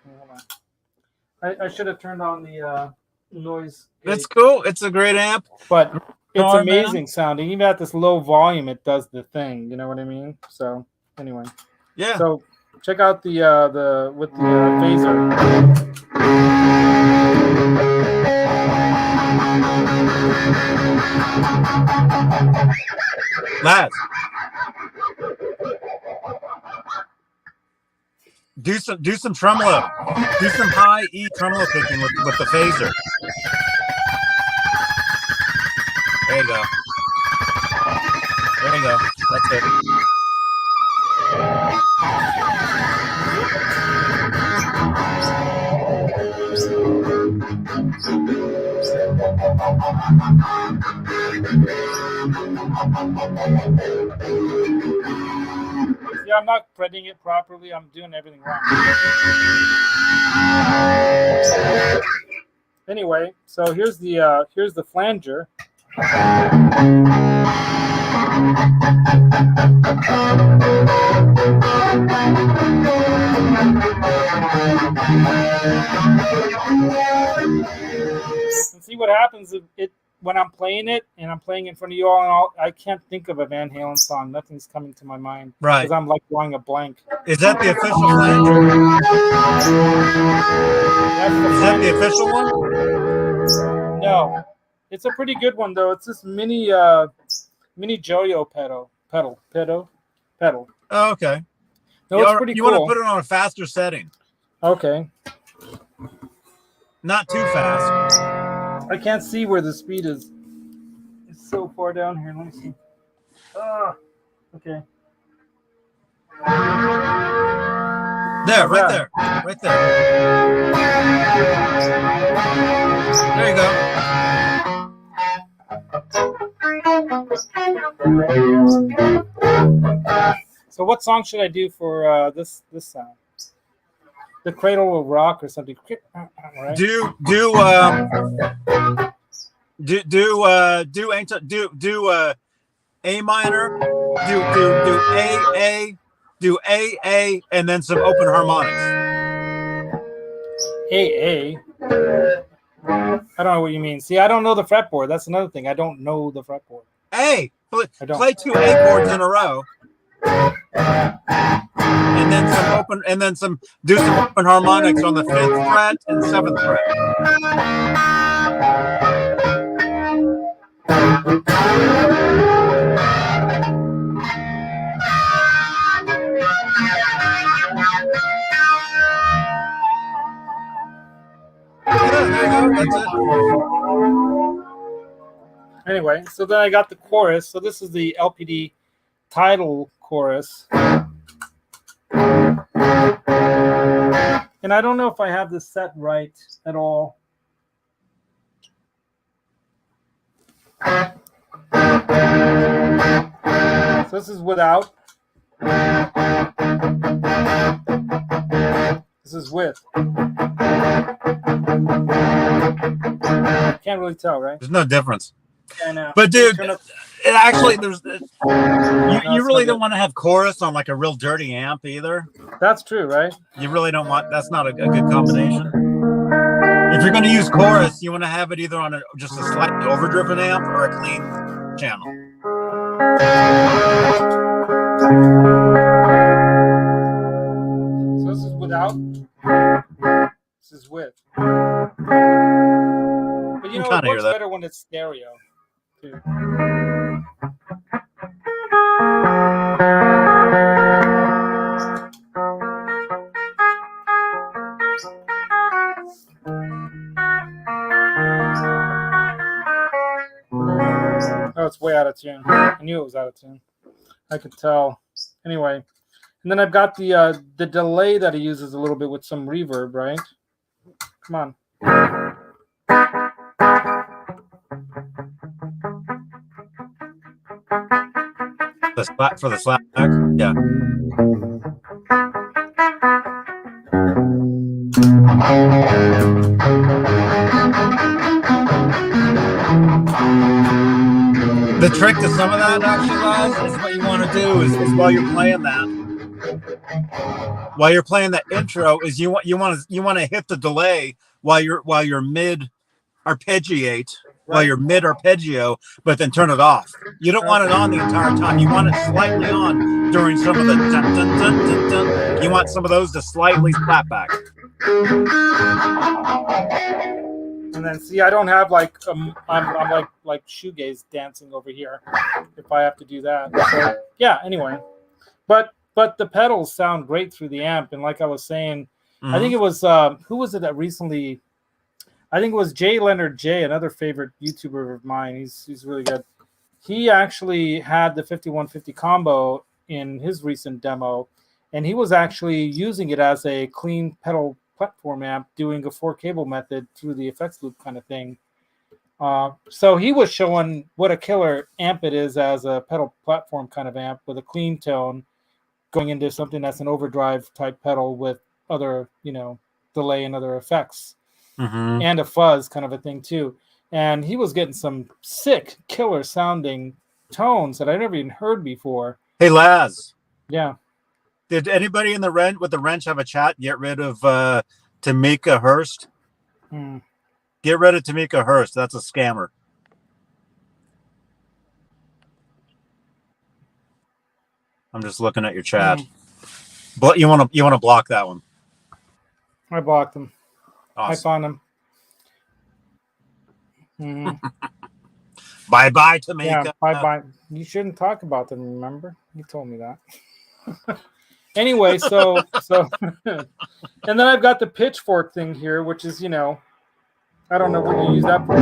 Hold on. I should have turned on the noise gauge. That's cool. It's a great amp. But it's amazing sounding. Even at this low volume, it does the thing. You know what I mean? So anyway. Yeah. So check out the with the phaser. Laz. Do some tremolo. Do some high E tremolo picking with the phaser. There you go. There you go. That's it. Yeah, I'm not fretting it properly. I'm doing everything wrong. Anyway, so here's the flanger. And see what happens if when I'm playing it and I'm playing in front of you all, and I can't think of a Van Halen song. Nothing's coming to my mind. Right. Because I'm like drawing a blank. Is that the official flanger? Is that the official one? No. It's a pretty good one though. It's this mini Joyo pedal. Oh, okay. No, it's pretty cool. You want to put it on a faster setting. Okay. Not too fast. I can't see where the speed is. It's so far down here. Let me see. Okay. There, right there. Right there. There you go. So what song should I do for this sound? The Cradle Will Rock or something. Right? Do A minor, do A, and then some open harmonics. A. I don't know what you mean. See, I don't know the fretboard. That's another thing. I don't know the fretboard. A. Play 2 A chords in a row. And then do some open harmonics on the 5th fret and 7th fret. Yeah, there you go. That's it. Anyway, so then I got the chorus. So this is the LPD title chorus. And I don't know if I have this set right at all. So this is without. This is with. Can't really tell, right? There's no difference. Yeah, I know. But dude, you really don't want to have chorus on like a real dirty amp either. That's true, right? You really don't want. That's not a good combination. If you're going to use chorus, you want to have it either on just a slightly overdriven amp or a clean channel. So this is without. This is with. But you know, it works better when it's stereo, too. Oh, it's way out of tune. I knew it was out of tune. I could tell. Anyway, and then I've got the delay that he uses a little bit with some reverb, right? Come on. For the slapback, yeah. The trick to some of that, actually, Laz, is what you want to do is while you're playing that, intro, is you want to hit the delay while you're mid arpeggiate, while you're mid arpeggio, but then turn it off. You don't want it on the entire time. You want it slightly on during some of the dun, dun, dun, dun, dun. You want some of those to slightly slap back. And then see, I don't have like I'm like shoegaze dancing over here if I have to do that. So yeah, anyway. But the pedals sound great through the amp, and like I was saying, I think it was who was it that recently, I think it was J Leonard J, another favorite YouTuber of mine. He's really good. He actually had the 5150 combo in his recent demo, and he was actually using it as a clean pedal platform amp, doing a 4-cable method through the effects loop kind of thing. So he was showing what a killer amp it is as a pedal platform kind of amp with a clean tone going into something that's an overdrive type pedal with other, delay and other effects and a fuzz kind of a thing too. And he was getting some sick killer sounding tones that I never even heard before. Hey, Laz. Yeah. Did anybody in the wrench have a chat? Get rid of Tamika Hurst. Get rid of Tamika Hurst. That's a scammer. I'm just looking at your chat. But you want to block that one. I blocked them. Awesome. I found them. Bye, Tamika. Yeah, bye. You shouldn't talk about them. Remember, you told me that. Anyway, so and then I've got the pitchfork thing here, which is, I don't know what you use that for.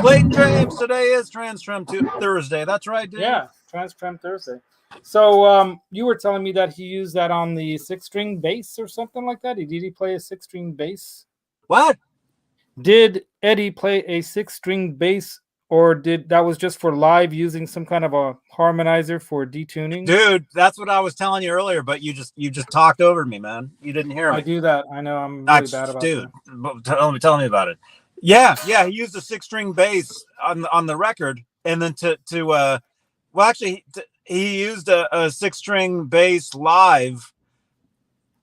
Clayton James, today is Trans-Trem Thursday. That's right, dude. Yeah, Trans-Trem Thursday. So you were telling me that he used that on the 6-string bass or something like that. Did he play a 6-string bass? What? Did Eddie play a 6-string bass, or that was just for live using some kind of a harmonizer for detuning? Dude, that's what I was telling you earlier, but you just talked over me, man. You didn't hear me. I do that. I know. I'm really bad about that. Dude, tell me about it. Yeah, he used a 6-string bass on the record, and then he used a 6-string bass live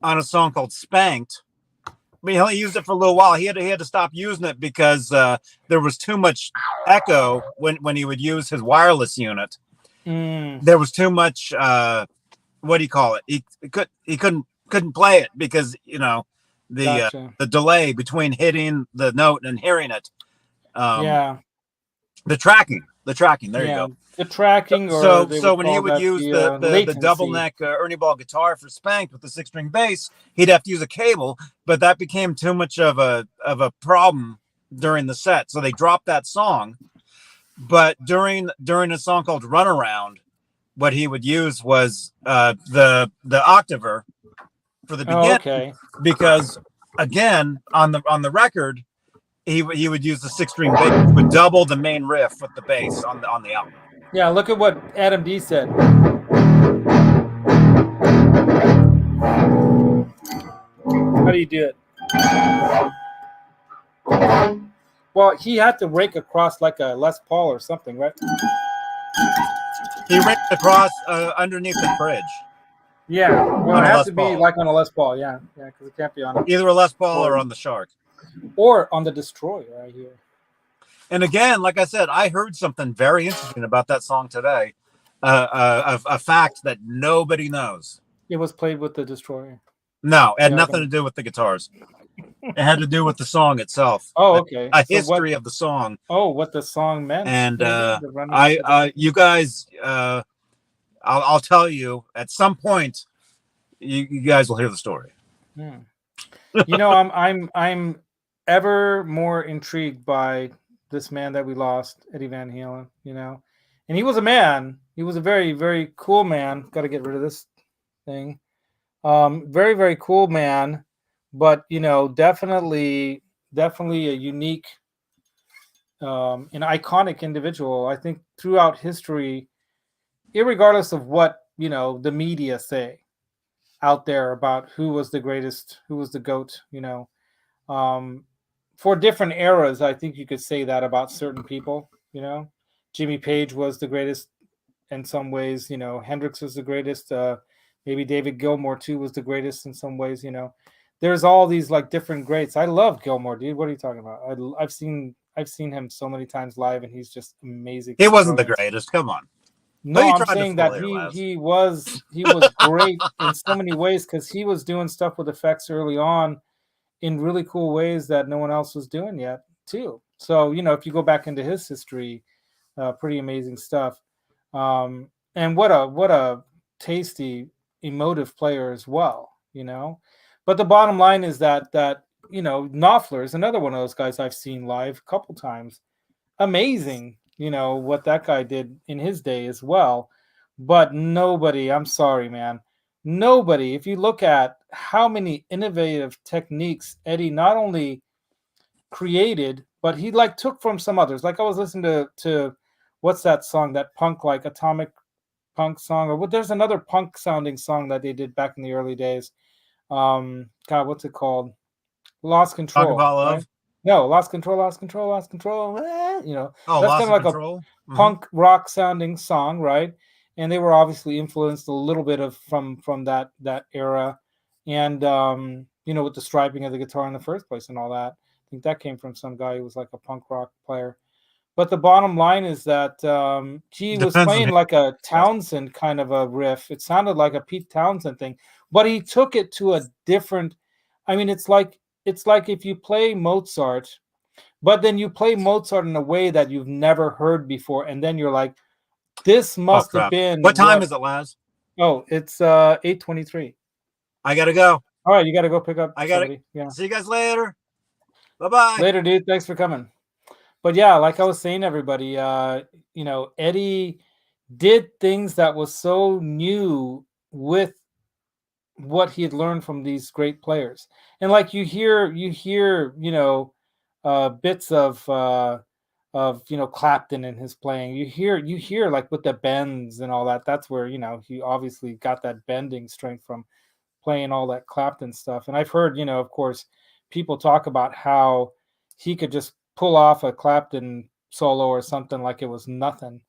on a song called Spanked. I mean, he only used it for a little while. He had to stop using it because there was too much echo when he would use his wireless unit. There was too much. What do you call it? He couldn't play it because the delay between hitting the note and hearing it. The tracking. There you go. The tracking. So when he would use the double neck Ernie Ball guitar for Spanked with the 6-string bass, he'd have to use a cable, but that became too much of a problem during the set. So they dropped that song. But during a song called Runaround, what he would use was the octaver for the beginning, because again on the record he would use the 6-string bass, which would double the main riff with the bass on the album. Yeah, look at what Adam D said. How do you do it? Well, he had to rake across like a Les Paul or something, right? He raked across underneath the bridge. Yeah, well, it has to be like on a Les Paul, yeah, because it can't be on either a Les Paul or on the Shark. or on the Destroyer, I hear. And again, like I said, I heard something very interesting about that song today. A fact that nobody knows. It was played with the Destroyer. No, it had The nothing to Iconic. do with the guitars. It had to do with the song itself. Oh, okay. A So history of the song. Oh, what the song meant, And maybe the running. you guys, I'll tell you at some point. You guys will hear the story. Hmm. You know, I'm ever more intrigued by this man that we lost, Eddie Van Halen. You know, and he was a man. He was a very, very cool man. Got to get rid of this thing. Very, very cool man, but you know, definitely a unique, an iconic individual. I think throughout history, irregardless of what you know the media say out there about who was the greatest, who was the GOAT, you know, for different eras, I think you could say that about certain people. You know, Jimmy Page was the greatest in some ways. You know, Hendrix was the greatest. Maybe David Gilmour too was the greatest in some ways. You know, there's all these like different greats. I love Gilmour, dude. What are you talking about? I've seen him so many times live, and he's just amazing. He wasn't the greatest. Come on. No, I'm saying that he was great in so many ways because he was doing stuff with effects early on in really cool ways that no one else was doing yet too. So you know, if you go back into his history, pretty amazing stuff. And what a tasty, emotive player as well. You know, but the bottom line is that you know Knopfler is another one of those guys I've seen live a couple times. Amazing, you know what that guy did in his day as well. But nobody, I'm sorry, man, nobody. If you look at how many innovative techniques Eddie not only created, but he like took from some others. Like I was listening to what's that song, that punk like atomic punk song, or what? There's another punk sounding song that they did back in the early days. God, what's it called? Lost Talk Control, about right? love. No, Lost Control, Lost Control, Lost Control. You know, Oh, that's Lost kind of like Control. a punk rock sounding song, right? And they were obviously influenced a little bit of from that era, and you know, with the striping of the guitar in the first place and all that. I think that came from some guy who was like a punk rock player. But the bottom line is that he was Depends on playing who. like a Townsend kind of a riff. It sounded like a Pete Townsend thing, but he took it to a different. I mean, it's like if you play Mozart, but then you play Mozart in a way that you've never heard before, and then you're like, this Oh must have crap! been What time what. is it, Laz? Oh, it's 8:23. I gotta go. All right, you got to go pick up I gotta somebody. Yeah. see you guys later. Bye bye. Later, dude. Thanks for coming. But yeah, like I was saying, everybody, you know, Eddie did things that was so new with what he had learned from these great players. And like you hear, you know, bits of you know Clapton in his playing. You hear like with the bends and all that. That's where you know he obviously got that bending strength from playing all that Clapton stuff. And I've heard, you know, of course, people talk about how he could just pull off a Clapton solo or something like it was nothing,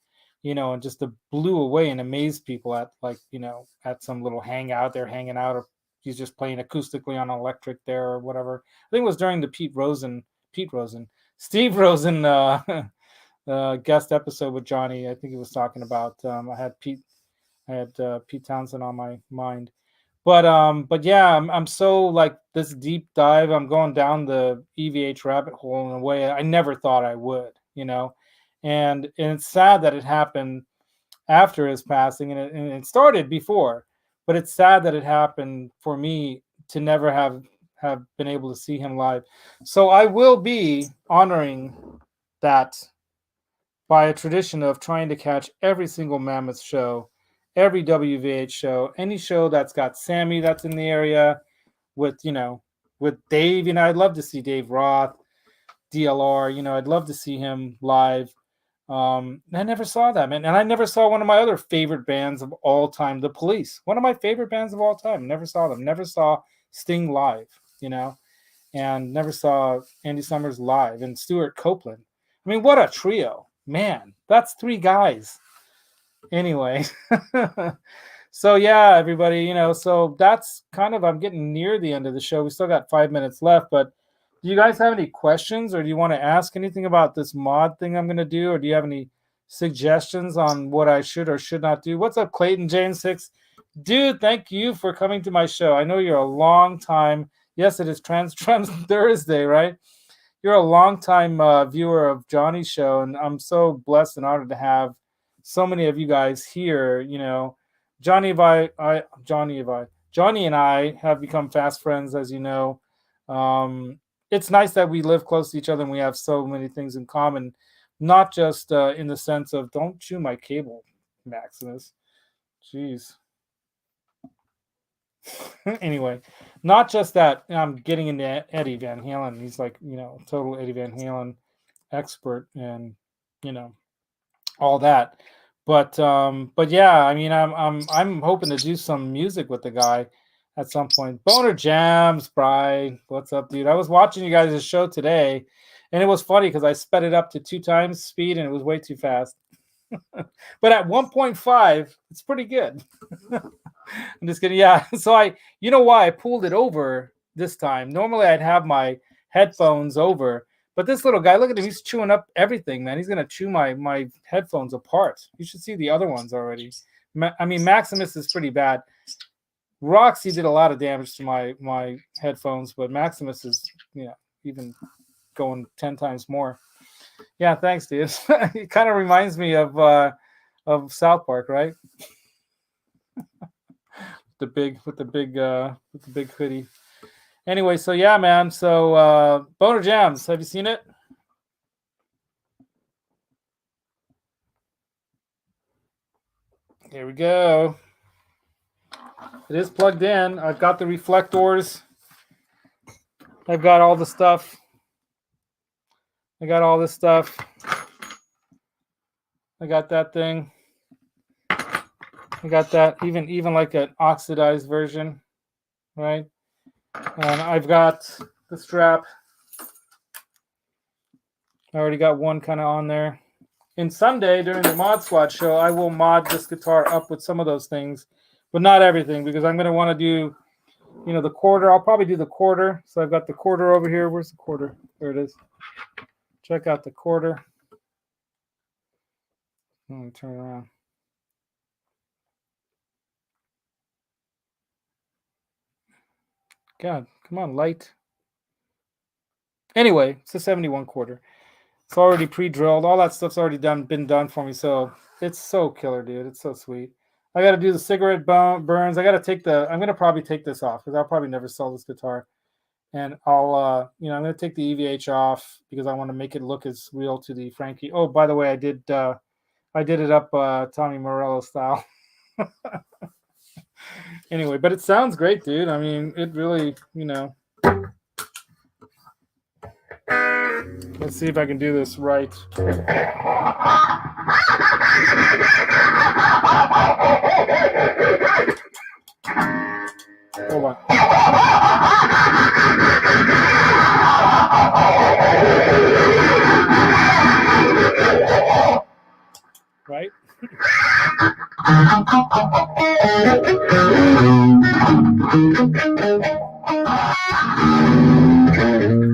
you know, and just blew away and amazed people at like, you know, at some little hangout they're hanging out, or he's just playing acoustically on electric there or whatever. I think it was during the Steve Rosen guest episode with Johnny. I think he was talking about I had Pete Townsend on my mind. But yeah, I'm so like this deep dive. I'm going down the EVH rabbit hole in a way I never thought I would, you know, and it's sad that it happened after his passing, and it started before, but it's sad that it happened for me to never have been able to see him live. So I will be honoring that by a tradition of trying to catch every single Mammoth show, every WVH show, any show that's got Sammy that's in the area with, you know, with Dave. You know, I'd love to see Dave Roth, DLR. You know, I'd love to see him live. I never saw that, man. And I never saw one of my other favorite bands of all time, The Police. One of my favorite bands of all time. Never saw them. Never saw Sting live, you know, and never saw Andy Summers live and Stuart Copeland. I mean, what a trio. Man, that's three guys. Anyway. So yeah, everybody, you know, so that's kind of, I'm getting near the end of the show. We still got 5 minutes left, but Do you guys have any questions, or do you want to ask anything about this mod thing I'm going to do, or do you have any suggestions on what I should or should not do? What's up, Clayton James 6? Dude, thank you for coming to my show. I know you're a long time. Yes, it is Trans Thursday, right? You're a long time viewer of Johnny's show, and I'm so blessed and honored to have so many of you guys here. You know, Johnny and I have become fast friends, as you know. It's nice that we live close to each other and we have so many things in common, not just in the sense of don't chew my cable, Maximus. Jeez. Anyway, not just that I'm getting into Eddie Van Halen. He's like, you know, total Eddie Van Halen expert and, you know, all that. But yeah, I mean, I'm hoping to do some music with the guy at some point. Boner Jams, Bri, what's up, dude? I was watching you guys' show today, and it was funny because I sped it up to 2 times speed, and it was way too fast. But at 1.5, it's pretty good. I'm just kidding. Yeah. So you know why I pulled it over this time? Normally I'd have my headphones over, but this little guy, look at him. He's chewing up everything, man. He's going to chew my headphones apart. You should see the other ones already. I mean, Maximus is pretty bad. Roxy did a lot of damage to my headphones, but Maximus is, you know, even going 10 times more. Yeah, thanks, dude. It kind of reminds me of South Park, right? the big hoodie. Anyway, so yeah, man. So Boner Jams, have you seen it? Here we go. It is plugged in. I've got the reflectors. I've got all the stuff. I got all this stuff. I got that thing. I got that even like an oxidized version, right? And I've got the strap. I already got one kind of on there. And Sunday during the Mod Squad show, I will mod this guitar up with some of those things, but not everything, because I'm going to want to do, you know, the quarter. I'll probably do the quarter. So I've got the quarter over here. Where's the quarter? There it is. Check out the quarter. Let me turn it around. God, come on, light. Anyway, it's a 71 quarter. It's already pre-drilled. All that stuff's already been done for me. So it's so killer, dude. It's so sweet. I got to do the cigarette burns. I'm going to probably take this off because I'll probably never sell this guitar. And I'll, you know, I'm going to take the EVH off because I want to make it look as real to the Frankie. Oh, by the way, I did it up Tommy Morello style. Anyway, but it sounds great, dude. I mean, it really, you know. Let's see if I can do this right. Hold on. Right?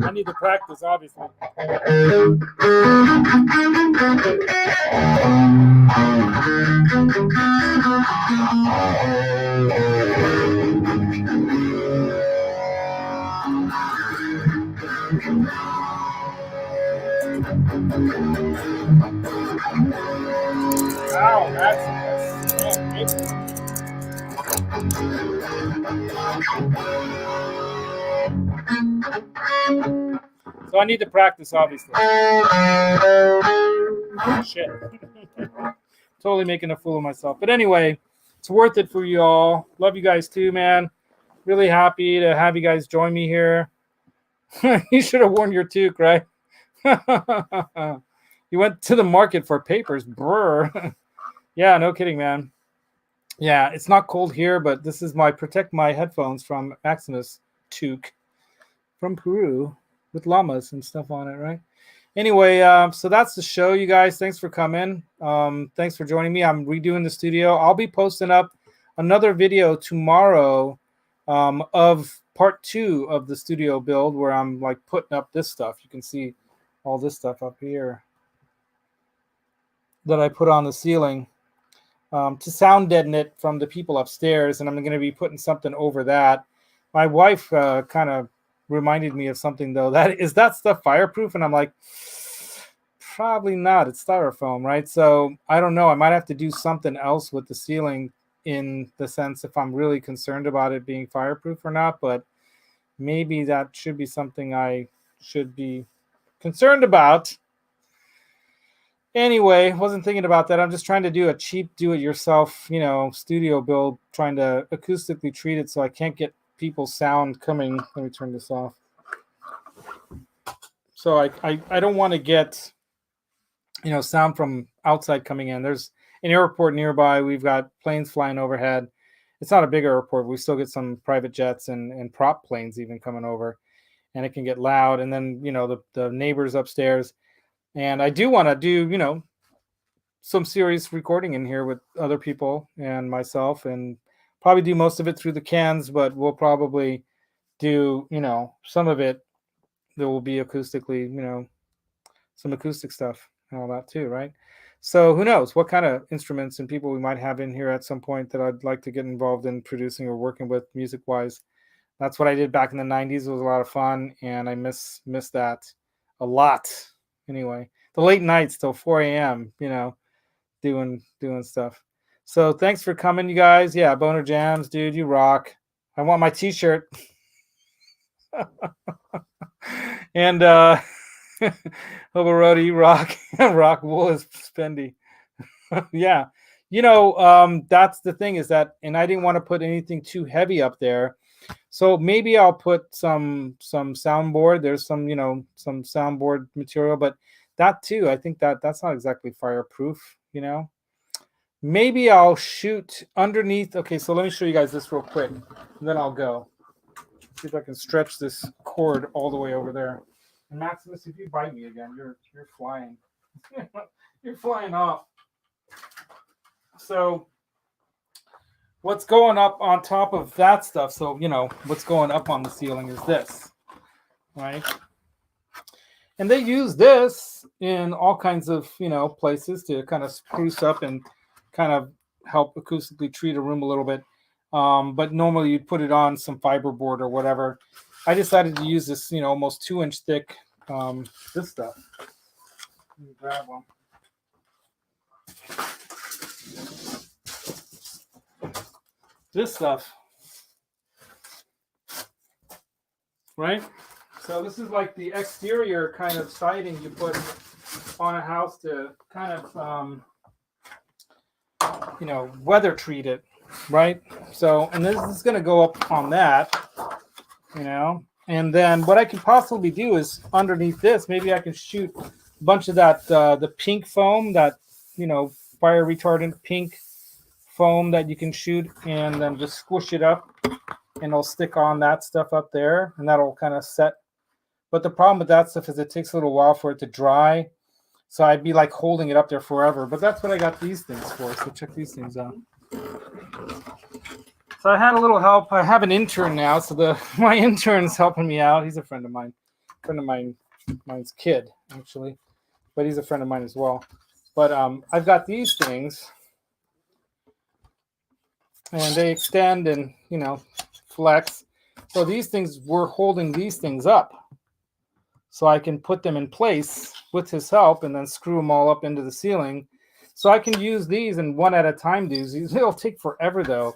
I need to practice, obviously. Wow, that's so I need to practice, obviously. Shit. Totally making a fool of myself. But anyway, it's worth it for you all. Love you guys too, man. Really happy to have you guys join me here. You should have worn your toque, right? You went to the market for papers. Brr. Yeah, no kidding, man. Yeah, it's not cold here, but this is my protect my headphones from Maximus toque from Peru with llamas and stuff on it, right? Anyway, so that's the show, you guys. Thanks for coming. Thanks for joining me. I'm redoing the studio. I'll be posting up another video tomorrow of part 2 of the studio build, where I'm like putting up this stuff. You can see all this stuff up here that I put on the ceiling to sound deaden it from the people upstairs. And I'm going to be putting something over that. My wife kind of reminded me of something, though. Is that stuff fireproof? And I'm like, probably not. It's styrofoam, right? So I don't know. I might have to do something else with the ceiling, in the sense if I'm really concerned about it being fireproof or not. But maybe that should be something I should be concerned about. Anyway, wasn't thinking about that. I'm just trying to do a cheap do-it-yourself, studio build, trying to acoustically treat it so I can't get people's sound coming. Let me turn this off. So I don't want to get, sound from outside coming in. There's an airport nearby. We've got planes flying overhead. It's not a big airport. We still get some private jets and prop planes even coming over, and it can get loud. And then, the neighbors upstairs. And I do want to do, some serious recording in here with other people and myself, and probably do most of it through the cans, but we'll probably do, some of it that will be acoustically, some acoustic stuff and all that too, right? So who knows what kind of instruments and people we might have in here at some point that I'd like to get involved in producing or working with music-wise. That's what I did back in the 90s. It was a lot of fun, and I miss that a lot. Anyway, the late nights till 4 a.m., doing stuff. So thanks for coming, you guys. Yeah, Boner Jams, dude, you rock. I want my t-shirt. And Hobo you rock. Rock wool is spendy. Yeah. That's the thing, is that, and I didn't want to put anything too heavy up there. So maybe I'll put some soundboard. There's some soundboard material, but that too, I think that's not exactly fireproof, Maybe I'll shoot underneath. Okay, so let me show you guys this real quick, and then I'll go. See if I can stretch this cord all the way over there. And Maximus, if you bite me again, you're flying. You're flying off. So what's going up on top of that stuff? So, what's going up on the ceiling is this, right? And they use this in all kinds of, places to kind of spruce up and kind of help acoustically treat a room a little bit. But normally you'd put it on some fiberboard or whatever. I decided to use this, almost 2-inch thick, this stuff. Let me grab one. This stuff, right? So this is like the exterior kind of siding you put on a house to kind of, weather treat it, right? So, and this is going to go up on that, and then what I could possibly do is underneath this, maybe I can shoot a bunch of that, the pink foam, that, fire retardant pink foam that you can shoot, and then just squish it up, and it'll stick on that stuff up there, and that'll kind of set. But the problem with that stuff is it takes a little while for it to dry. So I'd be like holding it up there forever. But that's what I got these things for. So check these things out. So I had a little help. I have an intern now. So my intern's helping me out. He's a friend of mine. Mine's kid, actually. But he's a friend of mine as well. But I've got these things. And they extend and, flex. So these things, we're holding these things up. So I can put them in place with his help and then screw them all up into the ceiling. So I can use these and one at a time do these. It'll take forever, though,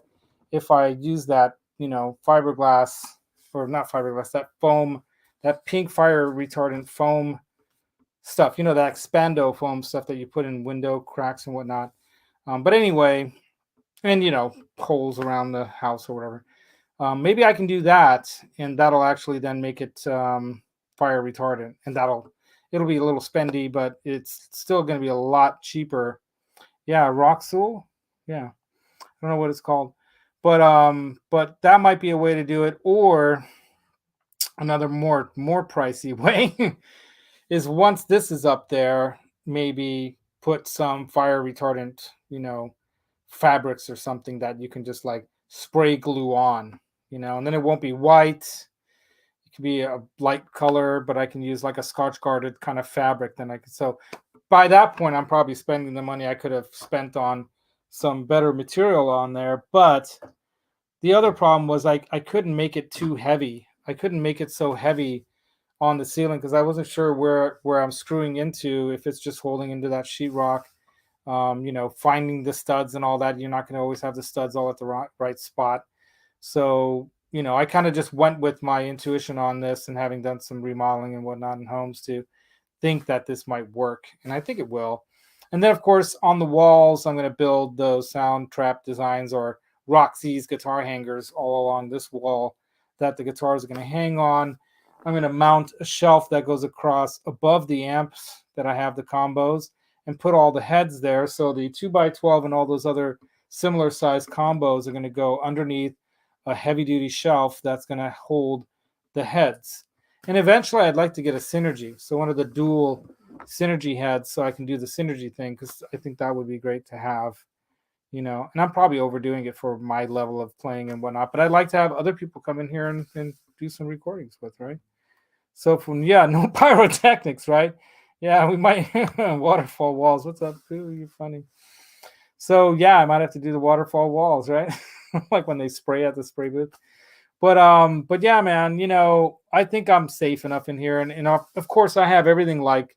if I use that, fiberglass, or not fiberglass, that foam, that pink fire retardant foam stuff, that expando foam stuff that you put in window cracks and whatnot. But anyway, and, holes around the house or whatever. Maybe I can do that, and that'll actually then make it fire retardant, and it'll be a little spendy, but it's still going to be a lot cheaper. Yeah, Roxul. Yeah, I don't know what it's called, but that might be a way to do it. Or another more pricey way is, once this is up there, maybe put some fire retardant, fabrics or something that you can just like spray glue on, and then it won't be white. It could be a light color, but I can use like a Scotch guarded kind of fabric. Then I could. So by that point, I'm probably spending the money I could have spent on some better material on there. But the other problem was I couldn't make it too heavy. I couldn't make it so heavy on the ceiling because I wasn't sure where I'm screwing into, if it's just holding into that sheetrock. Finding the studs and all that. You're not going to always have the studs all at the right spot. So, I kind of just went with my intuition on this, and having done some remodeling and whatnot in homes, to think that this might work. And I think it will. And then, of course, on the walls, I'm going to build those sound trap designs, or Roxy's guitar hangers, all along this wall that the guitars are going to hang on. I'm going to mount a shelf that goes across above the amps that I have the combos, and put all the heads there. So the 2x12 and all those other similar size combos are going to go underneath a heavy duty shelf that's going to hold the heads. And eventually I'd like to get a synergy. So one of the dual synergy heads, so I can do the synergy thing, because I think that would be great to have, and I'm probably overdoing it for my level of playing and whatnot, but I'd like to have other people come in here and do some recordings with, right? So no pyrotechnics, right? Yeah, we might. Waterfall walls. What's up, Pooh? You're funny. So yeah, I might have to do the waterfall walls, right? Like when they spray at the spray booth. But yeah, man, I think I'm safe enough in here, and of course I have everything like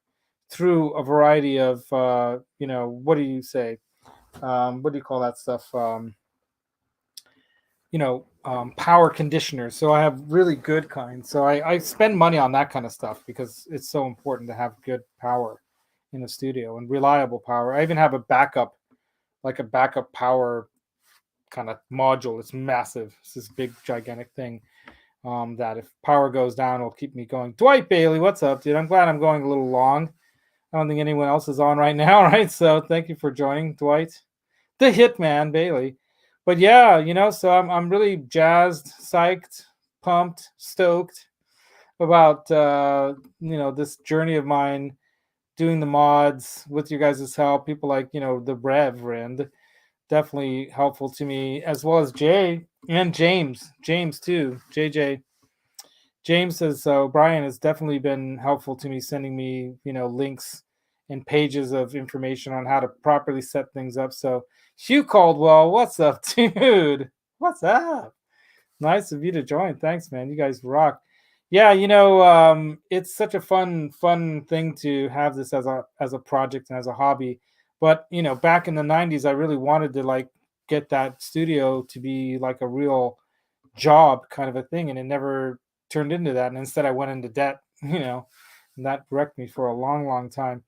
through a variety of what do you say? What do you call that stuff? Power conditioners. So I have really good kinds. So I spend money on that kind of stuff because it's so important to have good power in the studio, and reliable power. I even have a backup power kind of module. It's massive. It's this big, gigantic thing that if power goes down, will keep me going. Dwight Bailey, what's up, dude? I'm glad I'm going a little long. I don't think anyone else is on right now, right? So thank you for joining, Dwight. The Hitman Bailey. But yeah, so I'm really jazzed, psyched, pumped, stoked about this journey of mine, doing the mods with you guys' help. People like the Reverend, definitely helpful to me, as well as Jay and James too. JJ James says Brian has definitely been helpful to me, sending me links and pages of information on how to properly set things up. So Hugh Caldwell, what's up, dude? What's up? Nice of you to join. Thanks, man. You guys rock. Yeah, it's such a fun thing to have this as a project and as a hobby. But back in the 90s, I really wanted to get that studio to be like a real job kind of a thing, and it never turned into that. And instead I went into debt, and that wrecked me for a long, long time.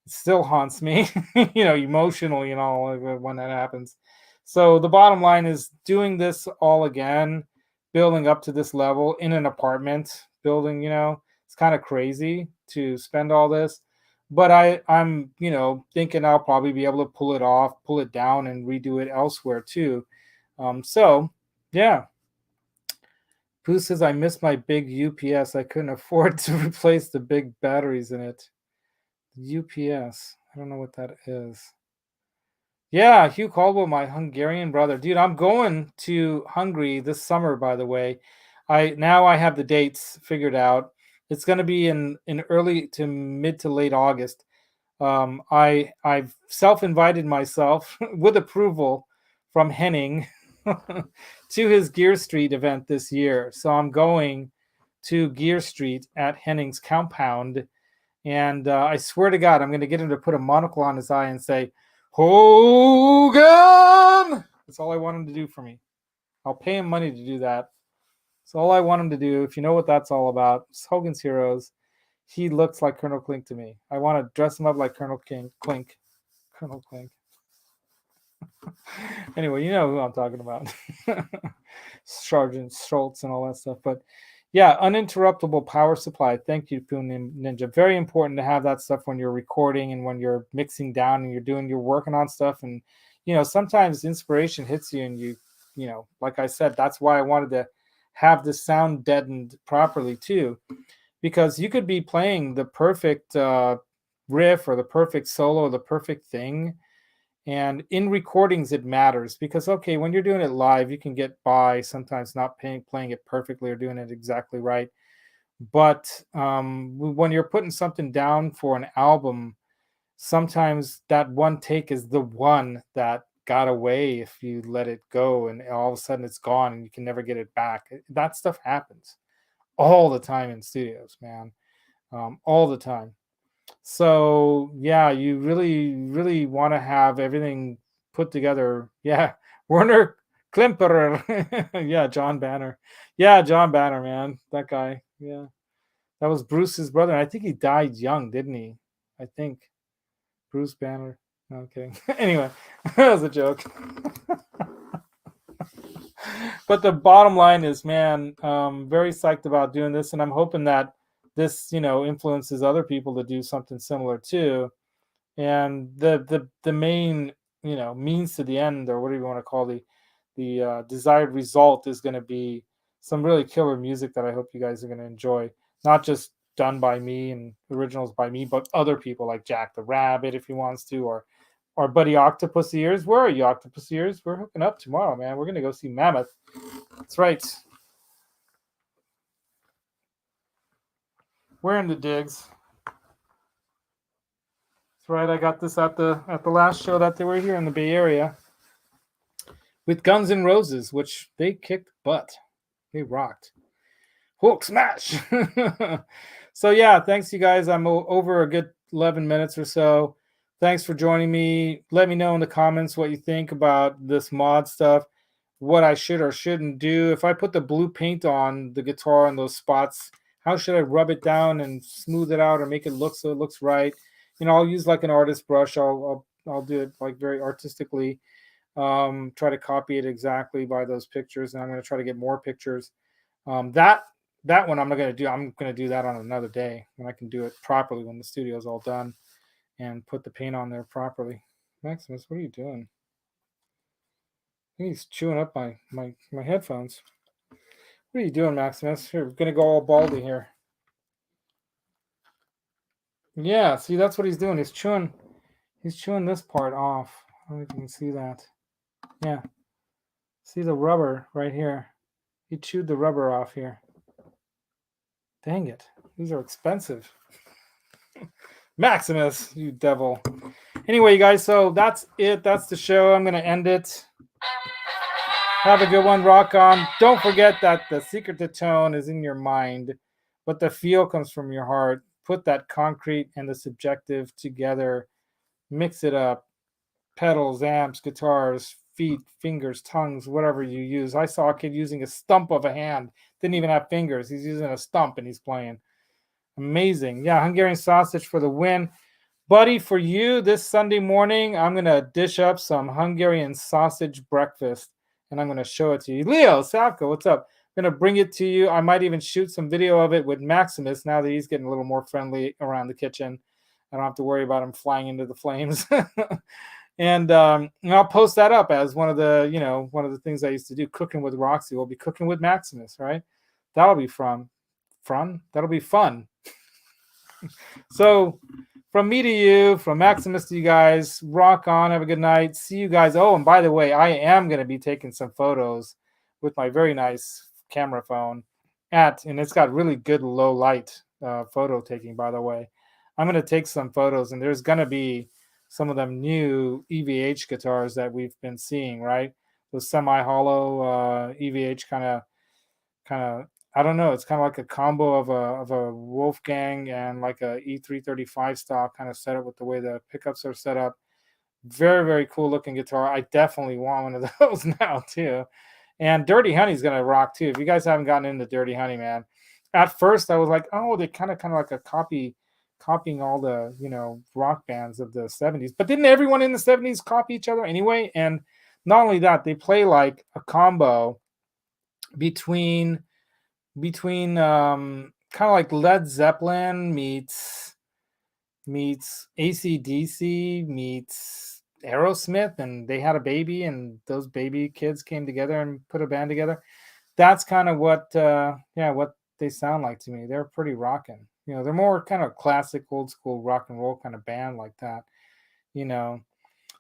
It still haunts me, emotionally and all when that happens. So the bottom line is doing this all again, building up to this level in an apartment building, it's kind of crazy to spend all this. But I'm thinking I'll probably be able to pull it down and redo it elsewhere too. So yeah. Pooh says, I miss my big UPS. I couldn't afford to replace the big batteries in it. UPS. I don't know what that is. Yeah, Hugh Caldwell, my Hungarian brother. Dude, I'm going to Hungary this summer, by the way. I have the dates figured out. It's going to be in early to mid to late August. I've self-invited myself with approval from Henning to his Gear Street event this year. So I'm going to Gear Street at Henning's compound, and I swear to God, I'm going to get him to put a monocle on his eye and say, Hogan! That's all I want him to do for me. I'll pay him money to do that. That's all I want him to do. If you know what that's all about, it's Hogan's Heroes. He looks like Colonel Klink to me. I want to dress him up like Colonel Klink. Colonel Klink. Anyway, you know who I'm talking about. Sergeant Schultz and all that stuff. But yeah, uninterruptible power supply. Thank you, Poo Ninja. Very important to have that stuff when you're recording and when you're mixing down and you're working on stuff. And, sometimes inspiration hits you and like I said, that's why I wanted to have the sound deadened properly too. Because you could be playing the perfect riff or the perfect solo or the perfect thing, And in recordings, it matters because, okay, when you're doing it live, you can get by sometimes not playing it perfectly or doing it exactly right. But when you're putting something down for an album, sometimes that one take is the one that got away if you let it go, and all of a sudden it's gone and you can never get it back. That stuff happens all the time in studios, man, all the time. So yeah, you really want to have everything put together. Yeah, Werner Klimperer. Yeah, John Banner. Yeah, John Banner, man, that guy. Yeah, that was Bruce's brother. I think he died young, didn't he? I think Bruce Banner. No, I'm kidding. Anyway, that was a joke. But the bottom line is, man, very psyched about doing this, and I'm hoping that this, influences other people to do something similar too. And the main, means to the end, or whatever you want to call the desired result, is going to be some really killer music that I hope you guys are going to enjoy. Not just done by me and originals by me, but other people like Jack the Rabbit if he wants to, or Buddy Octopus Ears. Where are you, Octopus Ears? We're hooking up tomorrow, man. We're gonna go see Mammoth. That's right. We're in the digs. That's right. I got this at the last show that they were here in the Bay Area with Guns N' Roses, which they kicked butt. They rocked. Hulk smash. So yeah, thanks you guys. I'm over a good 11 minutes or so. Thanks for joining me. Let me know in the comments what you think about this mod stuff, what I should or shouldn't do. If I put the blue paint on the guitar in those spots, how should I rub it down and smooth it out or make it look so it looks right? I'll use like an artist brush. I'll do it like very artistically. Try to copy it exactly by those pictures, and I'm going to try to get more pictures. That one I'm not going to do. I'm going to do that on another day when I can do it properly, when the studio's all done, and put the paint on there properly. Maximus, what are you doing? He's chewing up my headphones. What are you doing, Maximus? Here, we're going to go all baldy here. Yeah, see, that's what he's doing. He's chewing this part off. I don't know if you can see that. Yeah. See the rubber right here. He chewed the rubber off here. Dang it. These are expensive. Maximus, you devil. Anyway, you guys, so that's it. That's the show. I'm going to end it. Have a good one. Rock on. Don't forget that the secret to tone is in your mind, but the feel comes from your heart. Put that concrete and the subjective together. Mix it up. Pedals, amps, guitars, feet, fingers, tongues, whatever you use. I saw a kid using a stump of a hand. Didn't even have fingers. He's using a stump and he's playing. Amazing. Yeah, Hungarian sausage for the win. Buddy, for you this Sunday morning, I'm going to dish up some Hungarian sausage breakfast, and I'm going to show it to you. Leo, Salko, what's up? I'm going to bring it to you. I might even shoot some video of it with Maximus now that he's getting a little more friendly around the kitchen. I don't have to worry about him flying into the flames. And I'll post that up as one of the things I used to do. Cooking with Roxy. We'll be cooking with Maximus, right? That'll be fun. That'll be fun. So from me to you, from Maximus to you guys, rock on. Have a good night. See you guys. Oh, and by the way, I am going to be taking some photos with my very nice camera phone and it's got really good low light photo taking, by the way. I'm going to take some photos, and there's going to be some of them new EVH guitars that we've been seeing, right? Those semi-hollow EVH kind of, I don't know. It's kind of like a combo of a Wolfgang and like a E335 style kind of setup with the way the pickups are set up. Very, very cool looking guitar. I definitely want one of those now too. And Dirty Honey's gonna rock too. If you guys haven't gotten into Dirty Honey, man, at first I was like, oh, they kind of like a copying all the rock bands of the 70s. But didn't everyone in the 70s copy each other anyway? And not only that, they play like a combo between kind of like Led Zeppelin meets AC/DC meets Aerosmith, and they had a baby, and those baby kids came together and put a band together. That's kind of what what they sound like to me. They're pretty rocking. They're more kind of classic, old school rock and roll kind of band like that.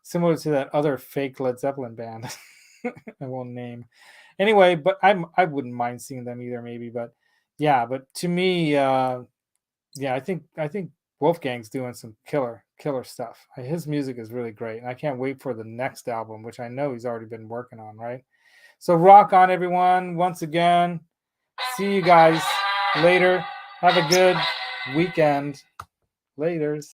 similar to that other fake Led Zeppelin band. I won't name. Anyway, but I wouldn't mind seeing them either, maybe. But yeah, but to me, yeah, I think Wolfgang's doing some killer stuff. His music is really great, and I can't wait for the next album, which I know he's already been working on. Right. So rock on, everyone. Once again, see you guys later. Have a good weekend. Laters.